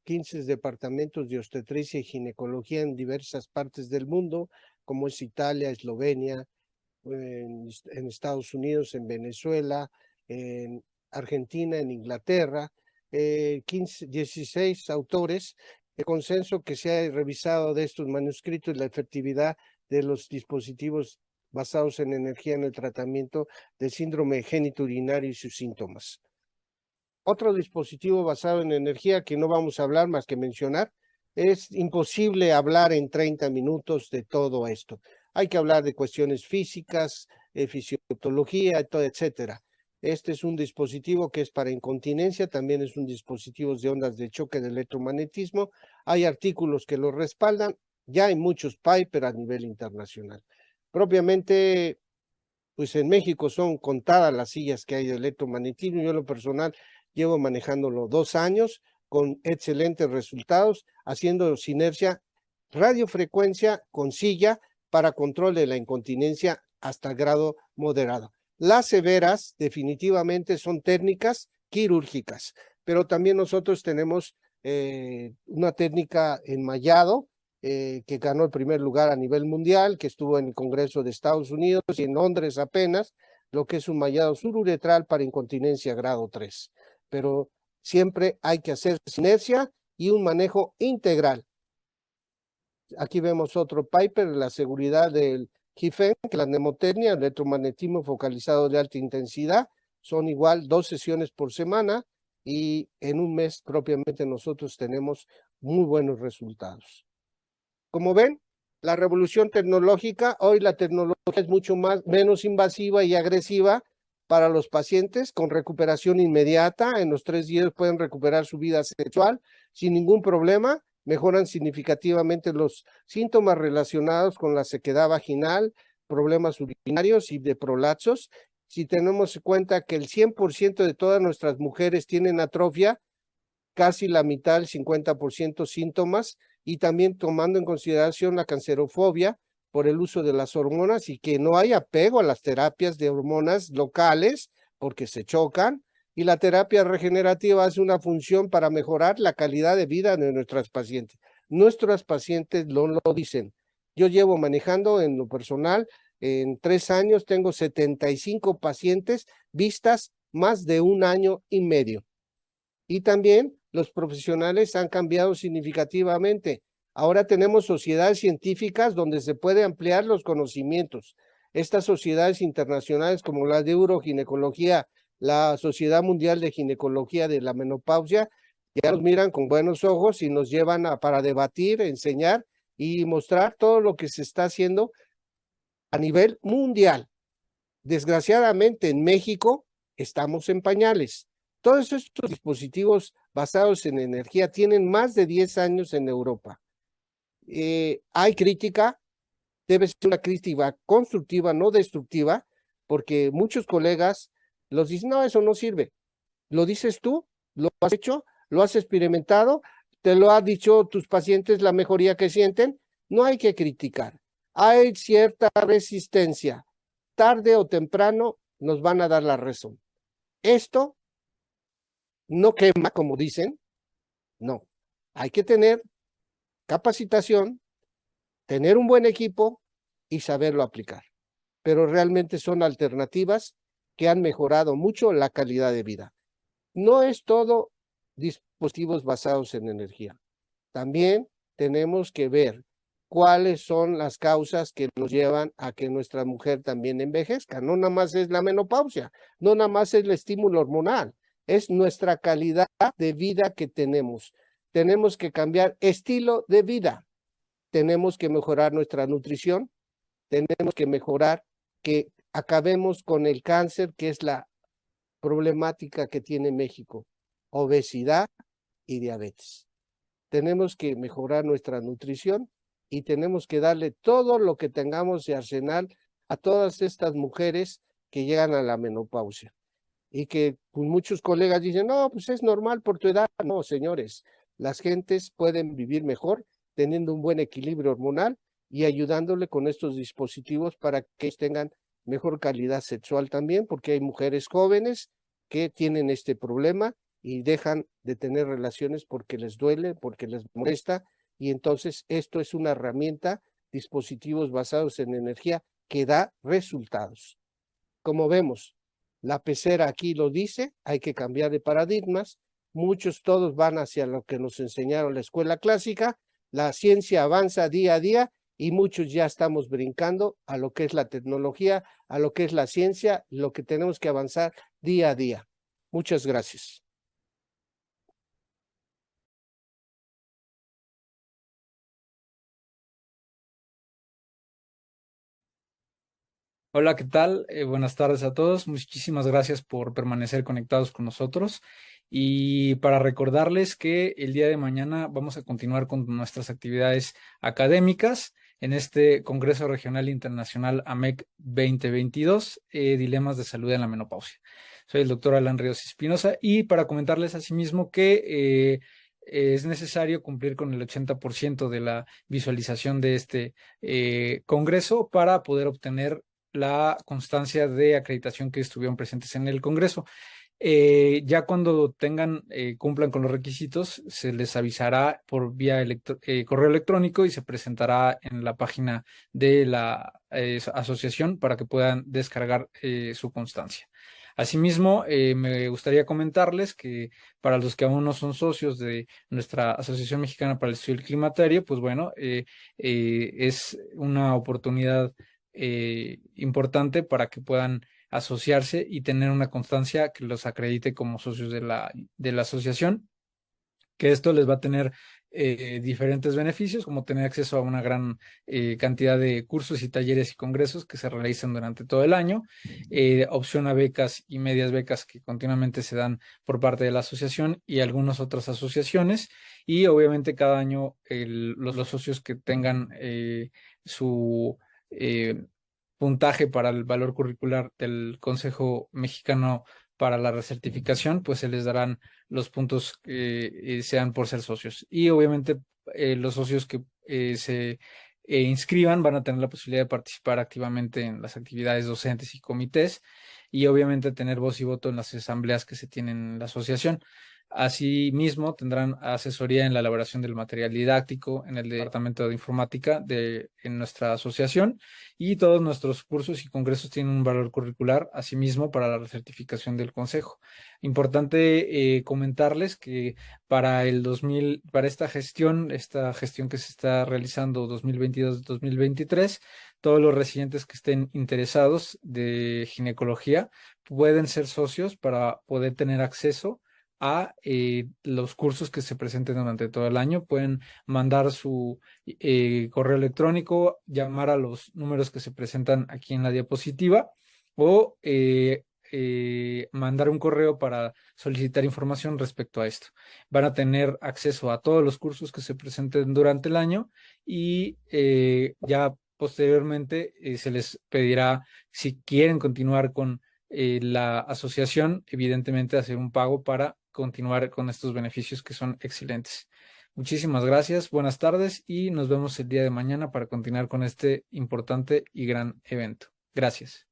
15 departamentos de obstetricia y ginecología en diversas partes del mundo, como es Italia, Eslovenia, en Estados Unidos, en Venezuela, en Argentina, en Inglaterra, 16 autores. El consenso que se ha revisado de estos manuscritos, la efectividad de los dispositivos basados en energía en el tratamiento del síndrome genitourinario y sus síntomas. Otro dispositivo basado en energía que no vamos a hablar más que mencionar Es imposible hablar en 30 minutos de todo esto. Hay que hablar de cuestiones físicas, fisiología, etcétera. Este es un dispositivo que es para incontinencia, también es un dispositivo de ondas de choque de electromagnetismo. Hay artículos que lo respaldan, ya hay muchos papers a nivel internacional. Propiamente, pues en México son contadas las sillas que hay de electromagnetismo. Yo en lo personal llevo manejándolo 2 años con excelentes resultados, haciendo sinergia, radiofrecuencia con silla para control de la incontinencia hasta grado moderado. Las severas definitivamente son técnicas quirúrgicas, pero también nosotros tenemos una técnica enmayado, que ganó el primer lugar a nivel mundial, que estuvo en el Congreso de Estados Unidos y en Londres apenas, lo que es un mallado sururetral para incontinencia grado 3. Pero siempre hay que hacer sinergia y un manejo integral. Aquí vemos otro paper, la seguridad del HIFEN, que la mnemotecnia, el electromagnetismo focalizado de alta intensidad, son igual 2 sesiones por semana y en un mes propiamente nosotros tenemos muy buenos resultados. Como ven, la revolución tecnológica, hoy la tecnología es mucho menos invasiva y agresiva para los pacientes, con recuperación inmediata. En los 3 días pueden recuperar su vida sexual sin ningún problema. Mejoran significativamente los síntomas relacionados con la sequedad vaginal, problemas urinarios y de prolapsos. Si tenemos en cuenta que el 100% de todas nuestras mujeres tienen atrofia, casi la mitad, el 50% síntomas, y también tomando en consideración la cancerofobia por el uso de las hormonas y que no hay apego a las terapias de hormonas locales porque se chocan, y la terapia regenerativa hace una función para mejorar la calidad de vida de nuestras pacientes. Nuestras pacientes lo dicen. Yo llevo manejando en lo personal, en 3 años tengo 75 pacientes vistas más de 1 año y medio. Y también los profesionales han cambiado significativamente. Ahora tenemos sociedades científicas donde se puede ampliar los conocimientos. Estas sociedades internacionales como la de uroginecología, la Sociedad Mundial de Ginecología de la Menopausia, ya nos miran con buenos ojos y nos llevan para debatir, enseñar y mostrar todo lo que se está haciendo a nivel mundial. Desgraciadamente en México estamos en pañales. Todos estos dispositivos basados en energía tienen más de 10 años en Europa. Hay crítica, debe ser una crítica constructiva, no destructiva, porque muchos colegas los dicen, no, eso no sirve. ¿Lo dices tú? ¿Lo has hecho? ¿Lo has experimentado? ¿Te lo han dicho tus pacientes la mejoría que sienten? No hay que criticar. Hay cierta resistencia. Tarde o temprano nos van a dar la razón. Esto no quema, como dicen, no. Hay que tener capacitación, tener un buen equipo y saberlo aplicar. Pero realmente son alternativas que han mejorado mucho la calidad de vida. No es todo dispositivos basados en energía. También tenemos que ver cuáles son las causas que nos llevan a que nuestra mujer también envejezca. No nada más es la menopausia, no nada más es el estímulo hormonal, es nuestra calidad de vida que tenemos. Tenemos que cambiar estilo de vida, tenemos que mejorar nuestra nutrición, tenemos que mejorar que acabemos con el cáncer, que es la problemática que tiene México, obesidad y diabetes. Tenemos que mejorar nuestra nutrición y tenemos que darle todo lo que tengamos de arsenal a todas estas mujeres que llegan a la menopausia. Y que pues, muchos colegas dicen, no, pues es normal por tu edad. No, señores, las gentes pueden vivir mejor teniendo un buen equilibrio hormonal y ayudándole con estos dispositivos para que tengan mejor calidad sexual también, porque hay mujeres jóvenes que tienen este problema y dejan de tener relaciones porque les duele, porque les molesta, y entonces esto es una herramienta, dispositivos basados en energía que da resultados. Como vemos, la pecera aquí lo dice, hay que cambiar de paradigmas, todos van hacia lo que nos enseñaron en la escuela clásica, la ciencia avanza día a día y muchos ya estamos brincando a lo que es la tecnología, a lo que es la ciencia, lo que tenemos que avanzar día a día. Muchas gracias. Hola, ¿qué tal? Buenas tardes a todos. Muchísimas gracias por permanecer conectados con nosotros. Y para recordarles que el día de mañana vamos a continuar con nuestras actividades académicas en este Congreso Regional Internacional AMEC 2022, Dilemas de Salud en la Menopausia. Soy el doctor Alan Ríos Espinosa y para comentarles asimismo que es necesario cumplir con el 80% de la visualización de este congreso para poder obtener la constancia de acreditación que estuvieron presentes en el Congreso. Ya cuando cumplan con los requisitos, se les avisará por vía correo electrónico y se presentará en la página de la asociación para que puedan descargar su constancia. Asimismo, me gustaría comentarles que para los que aún no son socios de nuestra Asociación Mexicana para el Estudio del Climaterio, pues bueno, es una oportunidad importante para que puedan asociarse y tener una constancia que los acredite como socios de la asociación, que esto les va a tener diferentes beneficios, como tener acceso a una gran cantidad de cursos y talleres y congresos que se realizan durante todo el año, opción a becas y medias becas que continuamente se dan por parte de la asociación y algunas otras asociaciones, y obviamente cada año los socios que tengan su puntaje para el valor curricular del Consejo Mexicano para la recertificación, pues se les darán los puntos que sean por ser socios. Y obviamente los socios que se inscriban van a tener la posibilidad de participar activamente en las actividades docentes y comités y obviamente tener voz y voto en las asambleas que se tienen en la asociación. Asimismo, tendrán asesoría en la elaboración del material didáctico en el Departamento de Informática en nuestra asociación, y todos nuestros cursos y congresos tienen un valor curricular, asimismo, para la recertificación del Consejo. Importante comentarles que para esta gestión que se está realizando 2022-2023, todos los residentes que estén interesados de ginecología pueden ser socios para poder tener acceso a los cursos que se presenten durante todo el año. Pueden mandar su correo electrónico, llamar a los números que se presentan aquí en la diapositiva o mandar un correo para solicitar información respecto a esto. Van a tener acceso a todos los cursos que se presenten durante el año y ya posteriormente se les pedirá, si quieren continuar con la asociación, evidentemente hacer un pago para continuar con estos beneficios que son excelentes. Muchísimas gracias, buenas tardes y nos vemos el día de mañana para continuar con este importante y gran evento. Gracias.